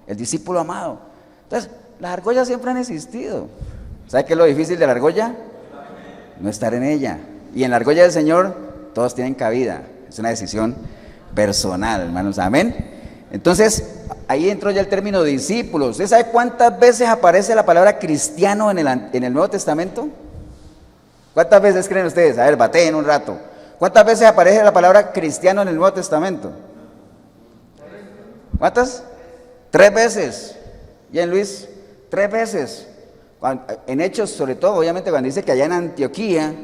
el discípulo amado. Entonces, las argollas siempre han existido. ¿Sabe qué es lo difícil de la argolla? No estar en ella. Y en la argolla del Señor, todos tienen cabida, es una decisión personal, hermanos, amén. Entonces, ahí entró ya el término discípulos. ¿Usted sabe cuántas veces aparece la palabra cristiano en el Nuevo Testamento? ¿Cuántas veces creen ustedes? A ver, bateen un rato. ¿Cuántas veces aparece la palabra cristiano en el Nuevo Testamento? ¿Cuántas? 3 veces. ¿Y en Luis? 3 veces. En Hechos, sobre todo, obviamente, cuando dice que allá en Antioquía,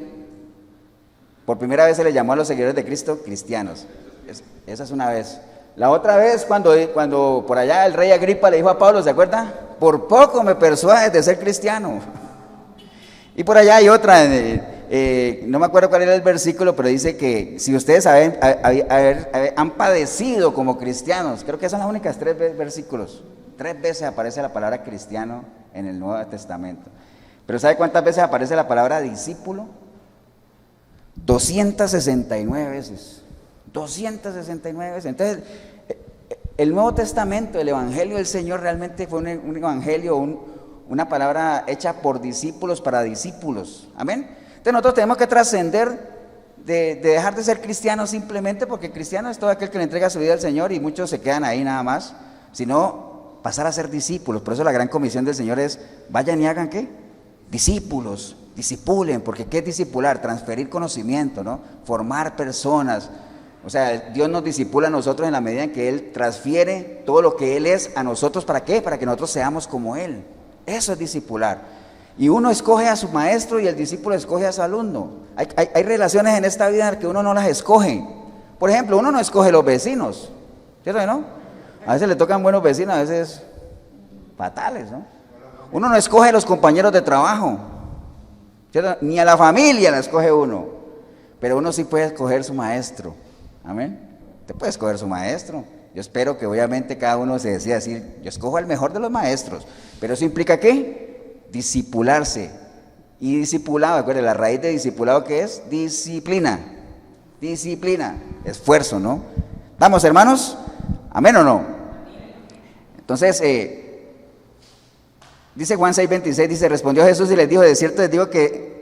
por primera vez se le llamó a los seguidores de Cristo cristianos. Esa es una vez. La otra vez, cuando por allá el rey Agripa le dijo a Pablo, ¿se acuerda? Por poco me persuades de ser cristiano. Y por allá hay otra, no me acuerdo cuál era el versículo, pero dice que si ustedes han padecido como cristianos, creo que son las únicas 3 versículos. 3 veces aparece la palabra cristiano en el Nuevo Testamento. Pero ¿sabe cuántas veces aparece la palabra discípulo? 269 veces. 269 veces. Entonces, el Nuevo Testamento, el Evangelio del Señor realmente fue un evangelio, una palabra hecha por discípulos para discípulos. Amén. Entonces nosotros tenemos que trascender de dejar de ser cristianos simplemente porque cristiano es todo aquel que le entrega su vida al Señor y muchos se quedan ahí nada más, sino pasar a ser discípulos. Por eso la gran comisión del Señor es, vayan y hagan ¿qué? Discípulos, discipulen, porque ¿qué es discipular? Transferir conocimiento, ¿no? Formar personas. O sea, Dios nos discipula a nosotros en la medida en que Él transfiere todo lo que Él es a nosotros. ¿Para qué? Para que nosotros seamos como Él. Eso es discipular. Y uno escoge a su maestro y el discípulo escoge a su alumno. Hay relaciones en esta vida que uno no las escoge. Por ejemplo, uno no escoge los vecinos, ¿cierto que no? A veces le tocan buenos vecinos, a veces fatales, ¿no? Uno no escoge a los compañeros de trabajo, ¿cierto? Ni a la familia la escoge uno. Pero uno sí puede escoger su maestro. Amén. Te puede escoger su maestro. Yo espero que obviamente cada uno se decida decir, yo escojo al mejor de los maestros, pero eso implica ¿qué? Discipularse. Y discipulado, recuerden, la raíz de discipulado ¿qué es? Disciplina, esfuerzo, ¿no? ¿Vamos, hermanos? ¿Amén o no? Entonces, dice Juan 6:26, dice, respondió Jesús y les dijo, de cierto les digo que...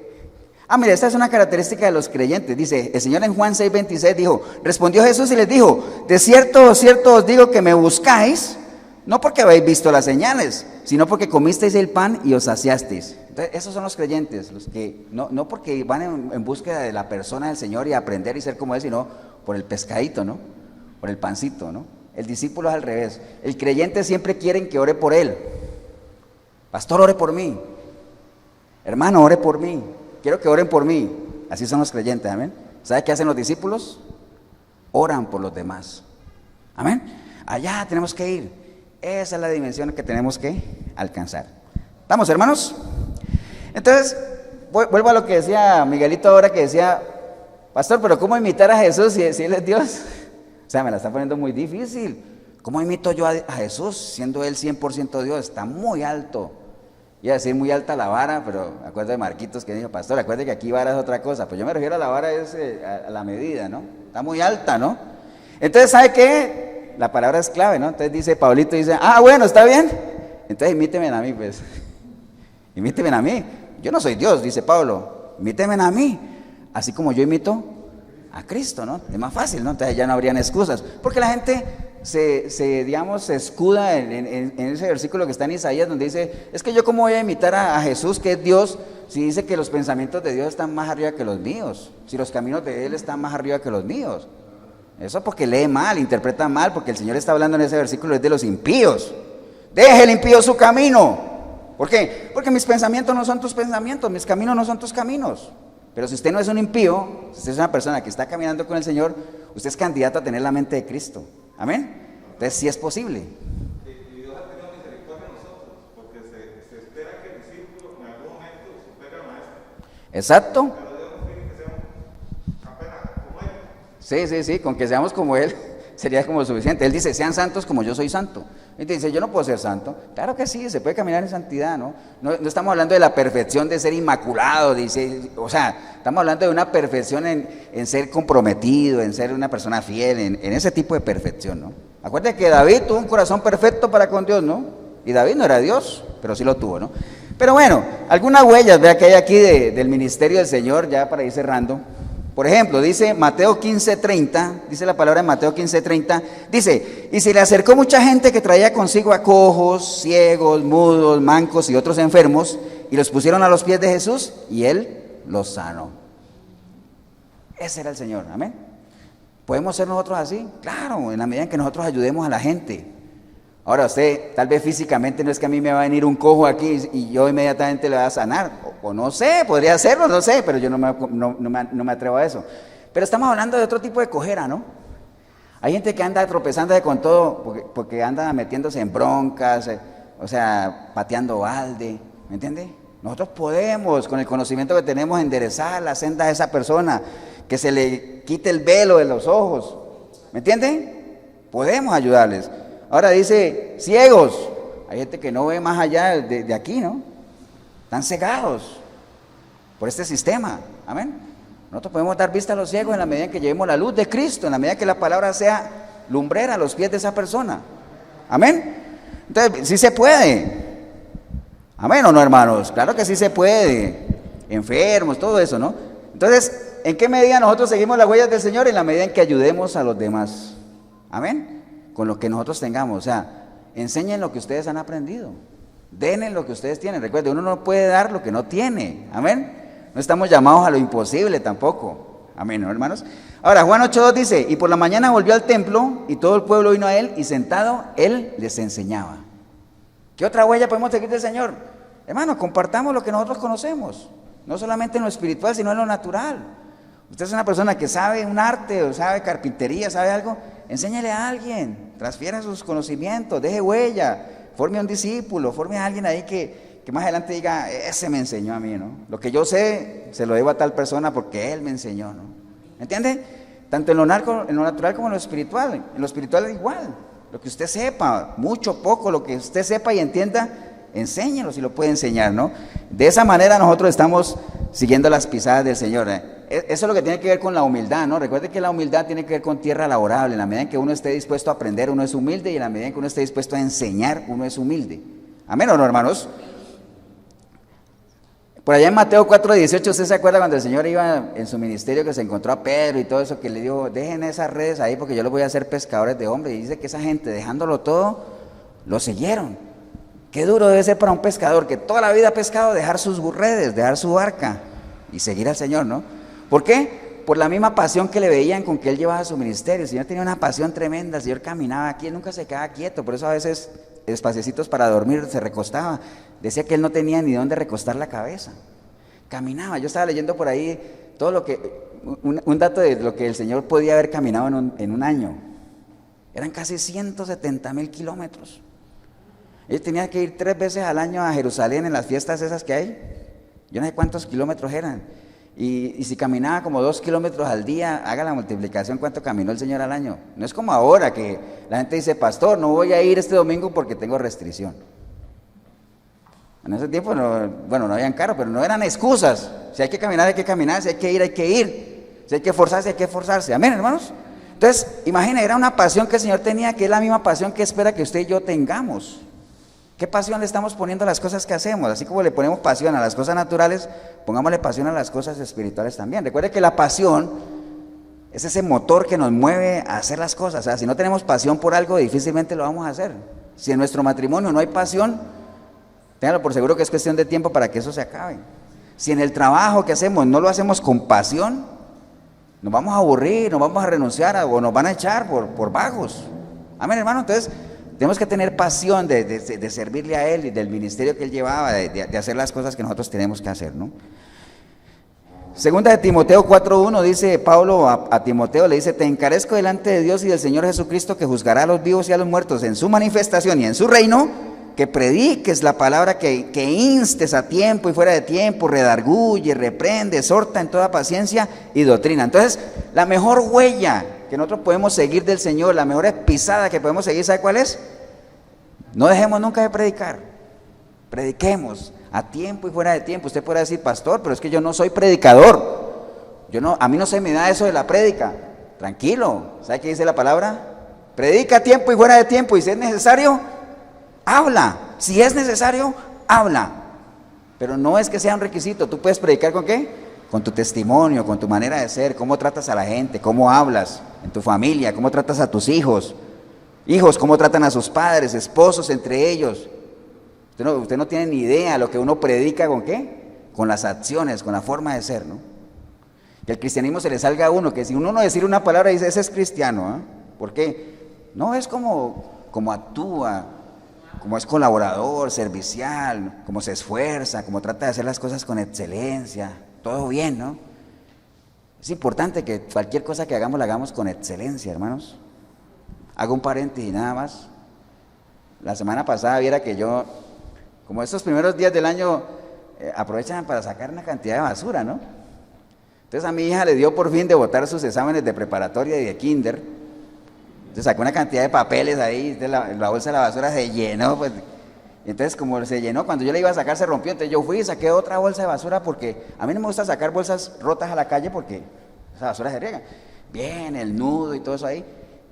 mira, esta es una característica de los creyentes. Dice, el Señor en Juan 6:26 dijo, respondió Jesús y les dijo, de cierto os digo que me buscáis, no porque habéis visto las señales, sino porque comisteis el pan y os saciasteis. Entonces, esos son los creyentes, los que no porque van en búsqueda de la persona del Señor y aprender y ser como Él, sino por el pescadito, ¿no? Por el pancito, ¿no? El discípulo es al revés. El creyente siempre quiere que ore por él. Pastor, ore por mí. Hermano, ore por mí. Quiero que oren por mí. Así son los creyentes, amén. ¿Sabe qué hacen los discípulos? Oran por los demás. Amén. Allá tenemos que ir. Esa es la dimensión que tenemos que alcanzar. ¿Estamos, hermanos? Entonces, vuelvo a lo que decía Miguelito ahora, que decía, pastor, pero ¿cómo imitar a Jesús si Él es Dios? O sea, me la está poniendo muy difícil. ¿Cómo imito yo a Jesús siendo Él 100% Dios? Está muy alto. Iba a decir muy alta la vara, pero acuerdo de Marquitos que dijo, pastor, acuérdate que aquí vara es otra cosa. Pues yo me refiero a la vara, es a la medida, ¿no? Está muy alta, ¿no? Entonces, ¿sabe qué? La palabra es clave, ¿no? Entonces dice, Pablito dice, bueno, está bien. Entonces imíteme a mí, pues. Imíteme a mí. Yo no soy Dios, dice Pablo. Imíteme a mí. Así como yo imito a Cristo, ¿no? Es más fácil, ¿no? Entonces ya no habrían excusas. Porque la gente se escuda en ese versículo que está en Isaías, donde dice, es que yo cómo voy a imitar a Jesús, que es Dios, si dice que los pensamientos de Dios están más arriba que los míos, si los caminos de Él están más arriba que los míos. Eso porque lee mal, interpreta mal, porque el Señor está hablando en ese versículo es de los impíos. Deje el impío su camino. ¿Por qué? Porque mis pensamientos no son tus pensamientos, mis caminos no son tus caminos. Pero si usted no es un impío, si usted es una persona que está caminando con el Señor, usted es candidato a tener la mente de Cristo. ¿Amén? Entonces sí es posible.
Y Dios ha tenido misericordia de nosotros, porque se espera que el discípulo en algún momento supere al maestro.
Exacto.
Pero Dios no quiere que seamos apenas como Él.
Sí, con que seamos como Él sería como suficiente. Él dice, sean santos como yo soy santo. Y te dice, yo no puedo ser santo. Claro que sí, se puede caminar en santidad, ¿no? No estamos hablando de la perfección de ser inmaculado, dice, o sea, estamos hablando de una perfección en ser comprometido, en ser una persona fiel, en ese tipo de perfección, ¿no? Acuérdate que David tuvo un corazón perfecto para con Dios, ¿no? Y David no era Dios, pero sí lo tuvo, ¿no? Pero bueno, algunas huellas, vea, que hay aquí del ministerio del Señor, ya para ir cerrando. Por ejemplo, dice Mateo 15:30, dice la palabra en Mateo 15:30, dice, y se le acercó mucha gente que traía consigo a cojos, ciegos, mudos, mancos y otros enfermos, y los pusieron a los pies de Jesús, y Él los sanó. Ese era el Señor, amén. ¿Podemos ser nosotros así? Claro, en la medida en que nosotros ayudemos a la gente. Ahora usted, tal vez físicamente no es que a mí me va a venir un cojo aquí y yo inmediatamente le voy a sanar, o no sé, podría hacerlo, no sé, pero yo no me atrevo a eso. Pero estamos hablando de otro tipo de cojera, ¿no? Hay gente que anda tropezándose con todo porque anda metiéndose en broncas, o sea, pateando balde, ¿me entiende? Nosotros podemos, con el conocimiento que tenemos, enderezar la senda de esa persona, que se le quite el velo de los ojos, ¿me entienden? Podemos ayudarles. Ahora dice, ciegos, hay gente que no ve más allá de aquí, ¿no? Están cegados por este sistema, amén. Nosotros podemos dar vista a los ciegos en la medida en que llevemos la luz de Cristo, en la medida que la palabra sea lumbrera a los pies de esa persona, amén. Entonces, sí se puede, amén o no, hermanos, claro que sí se puede, enfermos, todo eso, ¿no? Entonces, ¿en qué medida nosotros seguimos las huellas del Señor? En la medida en que ayudemos a los demás, amén. Con lo que nosotros tengamos, o sea, enseñen lo que ustedes han aprendido, denle lo que ustedes tienen. Recuerden, uno no puede dar lo que no tiene, amén. No estamos llamados a lo imposible tampoco, amén, ¿no, hermanos? Ahora, Juan 8:2 dice, y por la mañana volvió al templo y todo el pueblo vino a él y sentado él les enseñaba. ¿Qué otra huella podemos seguir del Señor? Hermanos, compartamos lo que nosotros conocemos, no solamente en lo espiritual, sino en lo natural. Usted es una persona que sabe un arte o sabe carpintería, sabe algo, enséñale a alguien, transfiera sus conocimientos, deje huella, forme a un discípulo, forme a alguien ahí que más adelante diga, ese me enseñó a mí, ¿no? Lo que yo sé, se lo debo a tal persona porque él me enseñó, ¿no? ¿Entiende? tanto en lo natural como en lo espiritual. En lo espiritual es igual. Lo que usted sepa, mucho, poco, lo que usted sepa y entienda, enséñelo si lo puede enseñar, ¿no? De esa manera nosotros estamos siguiendo las pisadas del Señor. Eso es lo que tiene que ver con la humildad, ¿no? Recuerde que la humildad tiene que ver con tierra laborable. En la medida en que uno esté dispuesto a aprender, uno es humilde, y en la medida en que uno esté dispuesto a enseñar, uno es humilde. ¿Amén o no, hermanos? Por allá en Mateo 4:18, ¿usted se acuerda cuando el Señor iba en su ministerio, que se encontró a Pedro y todo eso, que le dijo, dejen esas redes ahí porque yo los voy a hacer pescadores de hombres? Y dice que esa gente, dejándolo todo, lo siguieron. Qué duro debe ser para un pescador que toda la vida ha pescado, dejar sus redes, dejar su barca y seguir al Señor, ¿no? ¿Por qué? Por la misma pasión que le veían con que él llevaba su ministerio. El Señor tenía una pasión tremenda, el Señor caminaba aquí, él nunca se quedaba quieto, por eso a veces espaciecitos para dormir se recostaba. Decía que él no tenía ni dónde recostar la cabeza. Caminaba. Yo estaba leyendo por ahí todo lo que, un dato de lo que el Señor podía haber caminado en un año. Eran casi 170,000 kilómetros. Él tenía que ir 3 veces al año a Jerusalén en las fiestas esas que hay. Yo no sé cuántos kilómetros eran. Y si caminaba como 2 kilómetros al día, haga la multiplicación, ¿cuánto caminó el Señor al año? No es como ahora que la gente dice, pastor, no voy a ir este domingo porque tengo restricción. En ese tiempo, no habían carro, pero no eran excusas. Si hay que caminar, hay que caminar. Si hay que ir, hay que ir. Si hay que esforzarse, hay que esforzarse. Amén, hermanos. Entonces, imagina, era una pasión que el Señor tenía, que es la misma pasión que espera que usted y yo tengamos. ¿Qué pasión le estamos poniendo a las cosas que hacemos? Así como le ponemos pasión a las cosas naturales, pongámosle pasión a las cosas espirituales también. Recuerde que la pasión es ese motor que nos mueve a hacer las cosas. O sea, si no tenemos pasión por algo, difícilmente lo vamos a hacer. Si en nuestro matrimonio no hay pasión, téngalo por seguro que es cuestión de tiempo para que eso se acabe. Si en el trabajo que hacemos no lo hacemos con pasión, nos vamos a aburrir, nos vamos a renunciar o nos van a echar por vagos. Amén, hermano. Entonces, tenemos que tener pasión de servirle a Él y del ministerio que Él llevaba, de hacer las cosas que nosotros tenemos que hacer, ¿no? Segunda de Timoteo 4:1 dice Pablo a Timoteo, le dice, te encarezco delante de Dios y del Señor Jesucristo, que juzgará a los vivos y a los muertos en su manifestación y en su reino, que prediques la palabra, que instes a tiempo y fuera de tiempo, redarguye, reprende, exhorta en toda paciencia y doctrina. Entonces, la mejor huella que nosotros podemos seguir del Señor, la mejor pisada que podemos seguir, ¿sabe cuál es? No dejemos nunca de predicar. Prediquemos a tiempo y fuera de tiempo. Usted podrá decir, pastor, pero es que yo no soy predicador. A mí no se me da eso de la prédica. Tranquilo, ¿sabe qué dice la palabra? Predica a tiempo y fuera de tiempo, y si es necesario, habla. Si es necesario, habla. Pero no es que sea un requisito. ¿Tú puedes predicar con qué? Con tu testimonio, con tu manera de ser, cómo tratas a la gente, cómo hablas en tu familia, cómo tratas a tus hijos, cómo tratan a sus padres, esposos entre ellos. Usted no tiene ni idea lo que uno predica con qué, con las acciones, con la forma de ser, ¿no? Que el cristianismo se le salga a uno, que si uno no decir una palabra dice, ese es cristiano, ¿eh? ¿Por qué? No, es como actúa, como es colaborador, servicial, como se esfuerza, como trata de hacer las cosas con excelencia, todo bien, ¿no? Es importante que cualquier cosa que hagamos la hagamos con excelencia, hermanos. Hago un paréntesis nada más. La semana pasada viera que yo, como estos primeros días del año, aprovechan para sacar una cantidad de basura, ¿no? Entonces a mi hija le dio por fin de botar sus exámenes de preparatoria y de kinder. Entonces sacó una cantidad de papeles ahí, la bolsa de la basura se llenó, pues. Entonces como se llenó, cuando yo le iba a sacar se rompió, entonces yo fui y saqué otra bolsa de basura, porque a mí no me gusta sacar bolsas rotas a la calle porque esa basura se riega. Bien, el nudo y todo eso ahí.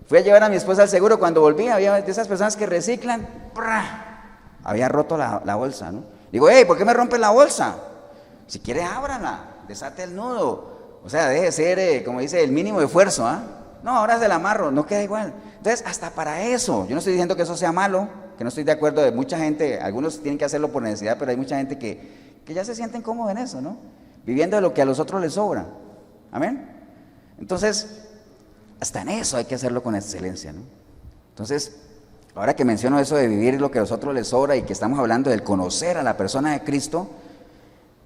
Fui a llevar a mi esposa al seguro, cuando volví había de esas personas que reciclan, ¡prá! Había roto la bolsa, ¿no? Digo, hey, ¿por qué me rompes la bolsa? Si quiere ábrala, desate el nudo, o sea, deje de ser, como dice, el mínimo esfuerzo, ¿ah? No, ahora se la amarro, no queda igual. Entonces, hasta para eso, yo no estoy diciendo que eso sea malo, que no estoy de acuerdo de mucha gente, algunos tienen que hacerlo por necesidad, pero hay mucha gente que ya se sienten cómodos en eso, ¿no? Viviendo de lo que a los otros les sobra. Amén. Entonces, hasta en eso hay que hacerlo con excelencia, ¿no? Entonces, ahora que menciono eso de vivir lo que a los otros les sobra y que estamos hablando del conocer a la persona de Cristo,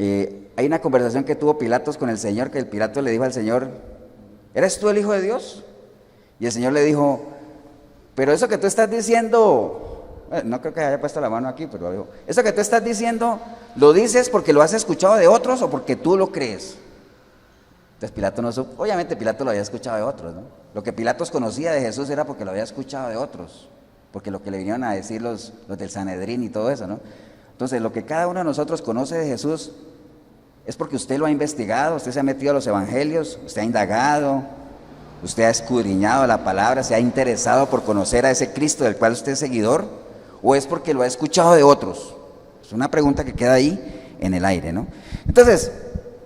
hay una conversación que tuvo Pilatos con el Señor, que el Pilato le dijo al Señor, ¿eres tú el Hijo de Dios? Y el Señor le dijo, pero eso que tú estás diciendo, no creo que haya puesto la mano aquí, pero dijo, eso que tú estás diciendo, ¿lo dices porque lo has escuchado de otros o porque tú lo crees? Entonces Pilato no supo, obviamente Pilato lo había escuchado de otros, ¿no? Lo que Pilatos conocía de Jesús era porque lo había escuchado de otros, porque lo que le vinieron a decir los del Sanedrín y todo eso, ¿no? Entonces lo que cada uno de nosotros conoce de Jesús es porque usted lo ha investigado, usted se ha metido a los evangelios, usted ha indagado, usted ha escudriñado la palabra, se ha interesado por conocer a ese Cristo del cual usted es seguidor, o es porque lo ha escuchado de otros. Es una pregunta que queda ahí en el aire, ¿no? Entonces,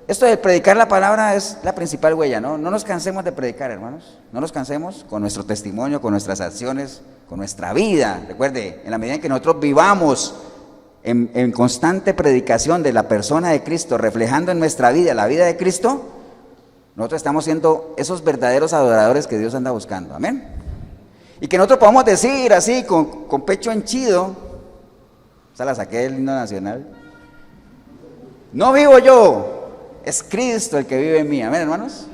esto de predicar la palabra es la principal huella, ¿no? No nos cansemos de predicar, hermanos. No nos cansemos con nuestro testimonio, con nuestras acciones, con nuestra vida. Recuerde, en la medida en que nosotros vivamos en constante predicación de la persona de Cristo, reflejando en nuestra vida la vida de Cristo, nosotros estamos siendo esos verdaderos adoradores que Dios anda buscando. Amén. Y que nosotros podamos decir así, con pecho henchido, o sea, la saqué del himno nacional: no vivo yo, es Cristo el que vive en mí. Amén, hermanos.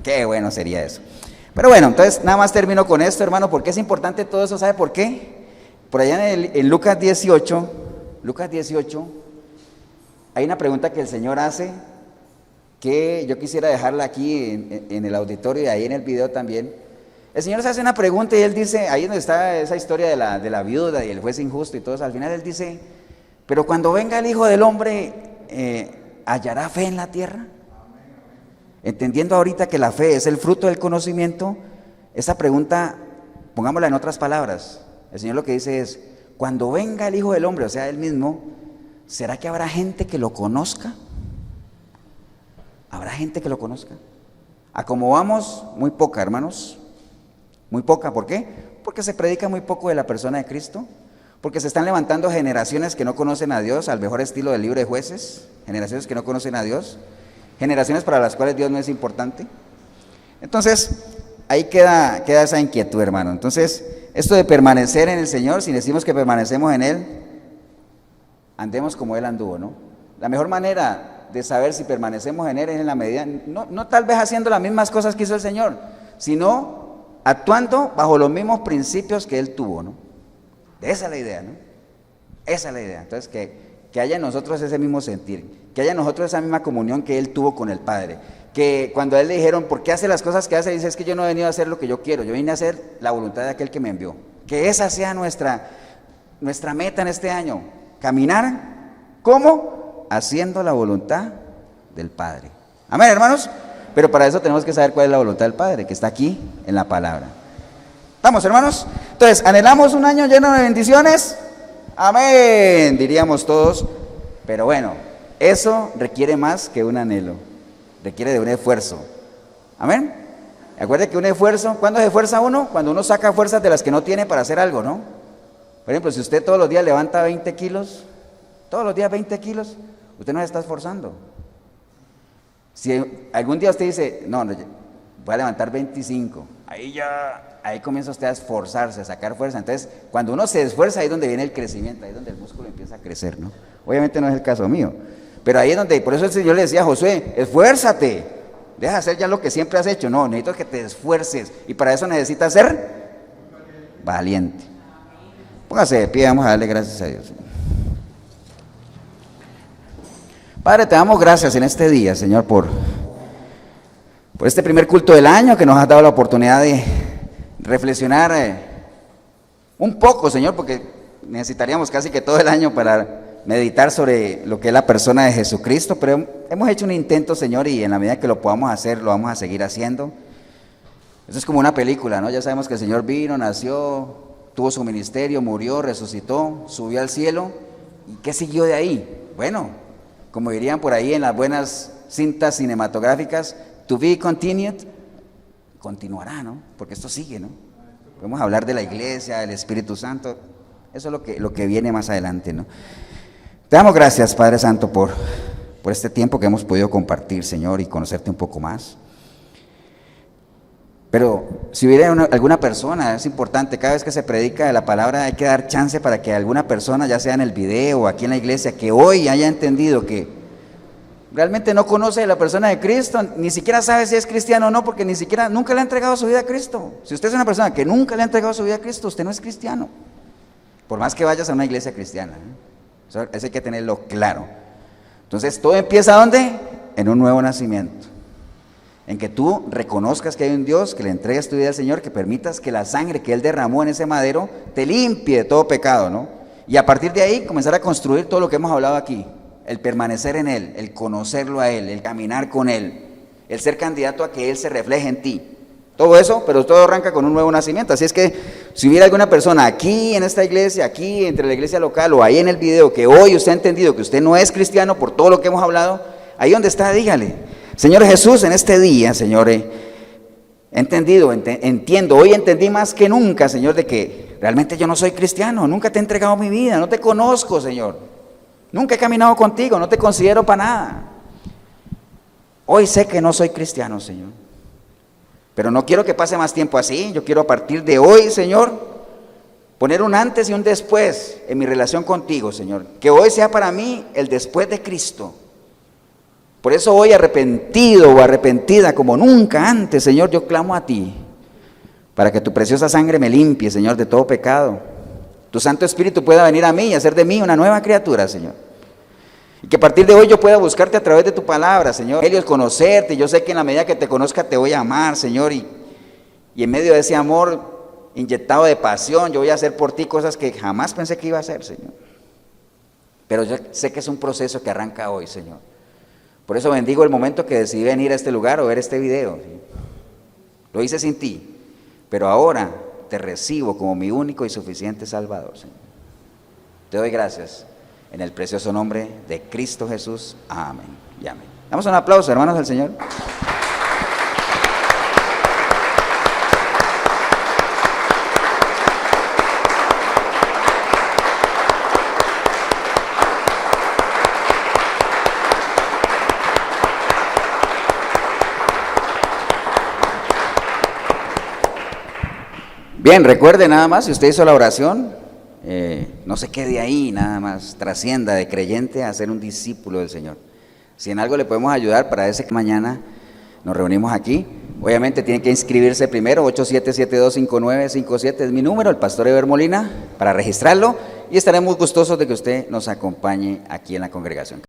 Qué bueno sería eso. Pero bueno, entonces nada más termino con esto, hermano, porque es importante todo eso. ¿Sabe por qué? Por allá en Lucas 18, hay una pregunta que el Señor hace, que yo quisiera dejarla aquí en el auditorio y ahí en el video también. El Señor se hace una pregunta y Él dice, ahí donde está esa historia de la viuda y el juez injusto y todo eso, al final Él dice: pero cuando venga el Hijo del Hombre, ¿hallará fe en la tierra? Entendiendo ahorita que la fe es el fruto del conocimiento, esa pregunta, pongámosla en otras palabras. El Señor lo que dice es: cuando venga el Hijo del Hombre, o sea, Él mismo, ¿será que habrá gente que lo conozca? ¿Habrá gente que lo conozca? A como vamos, muy poca, hermanos. Muy poca. ¿Por qué? Porque se predica muy poco de la persona de Cristo. Porque se están levantando generaciones que no conocen a Dios, al mejor estilo del libro de Jueces. Generaciones que no conocen a Dios. Generaciones para las cuales Dios no es importante. Entonces, ahí queda esa inquietud, hermano. Entonces, esto de permanecer en el Señor, si decimos que permanecemos en Él, andemos como Él anduvo, ¿no? La mejor manera de saber si permanecemos en Él es en la medida, no tal vez haciendo las mismas cosas que hizo el Señor, sino actuando bajo los mismos principios que Él tuvo, ¿no? Esa es la idea, ¿no? Esa es la idea. Entonces, que haya en nosotros ese mismo sentir, que haya en nosotros esa misma comunión que Él tuvo con el Padre. Que cuando a Él le dijeron, ¿por qué hace las cosas que hace? Dice: es que yo no he venido a hacer lo que yo quiero, yo vine a hacer la voluntad de aquel que me envió. Que esa sea nuestra meta en este año. Caminar, ¿cómo? Haciendo la voluntad del Padre. Amén, hermanos. Pero para eso tenemos que saber cuál es la voluntad del Padre, que está aquí en la palabra. ¿Estamos, hermanos? Entonces, ¿anhelamos un año lleno de bendiciones? Amén, diríamos todos. Pero bueno, eso requiere más que un anhelo. Requiere de un esfuerzo. Amén. Acuérdate que un esfuerzo, ¿cuándo se esfuerza uno? Cuando uno saca fuerzas de las que no tiene para hacer algo, ¿no? Por ejemplo, si usted todos los días levanta 20 kilos, todos los días 20 kilos, usted no se está esforzando. Si algún día usted dice: no, voy a levantar 25, ahí comienza usted a esforzarse, a sacar fuerza. Entonces, cuando uno se esfuerza, ahí es donde viene el crecimiento, ahí es donde el músculo empieza a crecer, ¿no? Obviamente no es el caso mío, pero ahí es donde, por eso el Señor le decía a Josué: esfuérzate, deja de hacer ya lo que siempre has hecho. No, necesito que te esfuerces, y para eso necesitas ser valiente. Póngase de pie, vamos a darle gracias a Dios. Padre, te damos gracias en este día, Señor, por este primer culto del año, que nos has dado la oportunidad de reflexionar un poco, Señor, porque necesitaríamos casi que todo el año para meditar sobre lo que es la persona de Jesucristo, pero hemos hecho un intento, Señor, y en la medida que lo podamos hacer, lo vamos a seguir haciendo. Eso es como una película, ¿no? Ya sabemos que el Señor vino, nació, tuvo su ministerio, murió, resucitó, subió al cielo. ¿Y qué siguió de ahí? Bueno, como dirían por ahí en las buenas cintas cinematográficas, to be continued, continuará, ¿no? Porque esto sigue, ¿no? Podemos hablar de la iglesia, del Espíritu Santo, eso es lo que viene más adelante, ¿no? Te damos gracias, Padre Santo, por este tiempo que hemos podido compartir, Señor, y conocerte un poco más. Pero si hubiera alguna persona, es importante, cada vez que se predica de la palabra hay que dar chance para que alguna persona, ya sea en el video o aquí en la iglesia, que hoy haya entendido que realmente no conoce a la persona de Cristo, ni siquiera sabe si es cristiano o no, porque nunca le ha entregado su vida a Cristo. Si usted es una persona que nunca le ha entregado su vida a Cristo, usted no es cristiano, por más que vayas a una iglesia cristiana, ¿no? Eso hay que tenerlo claro. Entonces, ¿todo empieza ¿dónde? En un nuevo nacimiento. en que tú reconozcas que hay un Dios, que le entregues tu vida al Señor, que permitas que la sangre que Él derramó en ese madero te limpie de todo pecado, ¿no? Y a partir de ahí comenzar a construir todo lo que hemos hablado aquí, el permanecer en Él, el conocerlo a Él, el caminar con Él, el ser candidato a que Él se refleje en ti. Todo eso, pero todo arranca con un nuevo nacimiento. Así es que si hubiera alguna persona aquí en esta iglesia, aquí entre la iglesia local o ahí en el video, que hoy usted ha entendido que usted no es cristiano por todo lo que hemos hablado, ahí donde está, dígale: Señor Jesús, en este día, Señor, he entendido, entiendo, hoy entendí más que nunca, Señor, de que realmente yo no soy cristiano, nunca te he entregado mi vida, no te conozco, Señor, nunca he caminado contigo, no te considero para nada. Hoy sé que no soy cristiano, Señor, pero no quiero que pase más tiempo así. Yo quiero a partir de hoy, Señor, poner un antes y un después en mi relación contigo, Señor, que hoy sea para mí el después de Cristo. Por eso hoy, arrepentido o arrepentida como nunca antes, Señor, yo clamo a ti, para que tu preciosa sangre me limpie, Señor, de todo pecado. Tu Santo Espíritu pueda venir a mí y hacer de mí una nueva criatura, Señor. Y que a partir de hoy yo pueda buscarte a través de tu palabra, Señor. Ellos conocerte. Yo sé que en la medida que te conozca te voy a amar, Señor. Y en medio de ese amor inyectado de pasión, yo voy a hacer por ti cosas que jamás pensé que iba a hacer, Señor. Pero yo sé que es un proceso que arranca hoy, Señor. Por eso bendigo el momento que decidí venir a este lugar o ver este video, ¿sí? Lo hice sin ti, pero ahora te recibo como mi único y suficiente Salvador, Señor. Te doy gracias en el precioso nombre de Cristo Jesús. Amén y amén. Damos un aplauso, hermanos, al Señor. Bien, recuerde nada más, si usted hizo la oración, no se quede ahí, nada más, trascienda de creyente a ser un discípulo del Señor. Si en algo le podemos ayudar para ese que mañana nos reunimos aquí, obviamente tiene que inscribirse primero, 87725957 es mi número, el pastor Eber Molina, para registrarlo, y estaremos gustosos de que usted nos acompañe aquí en la congregación.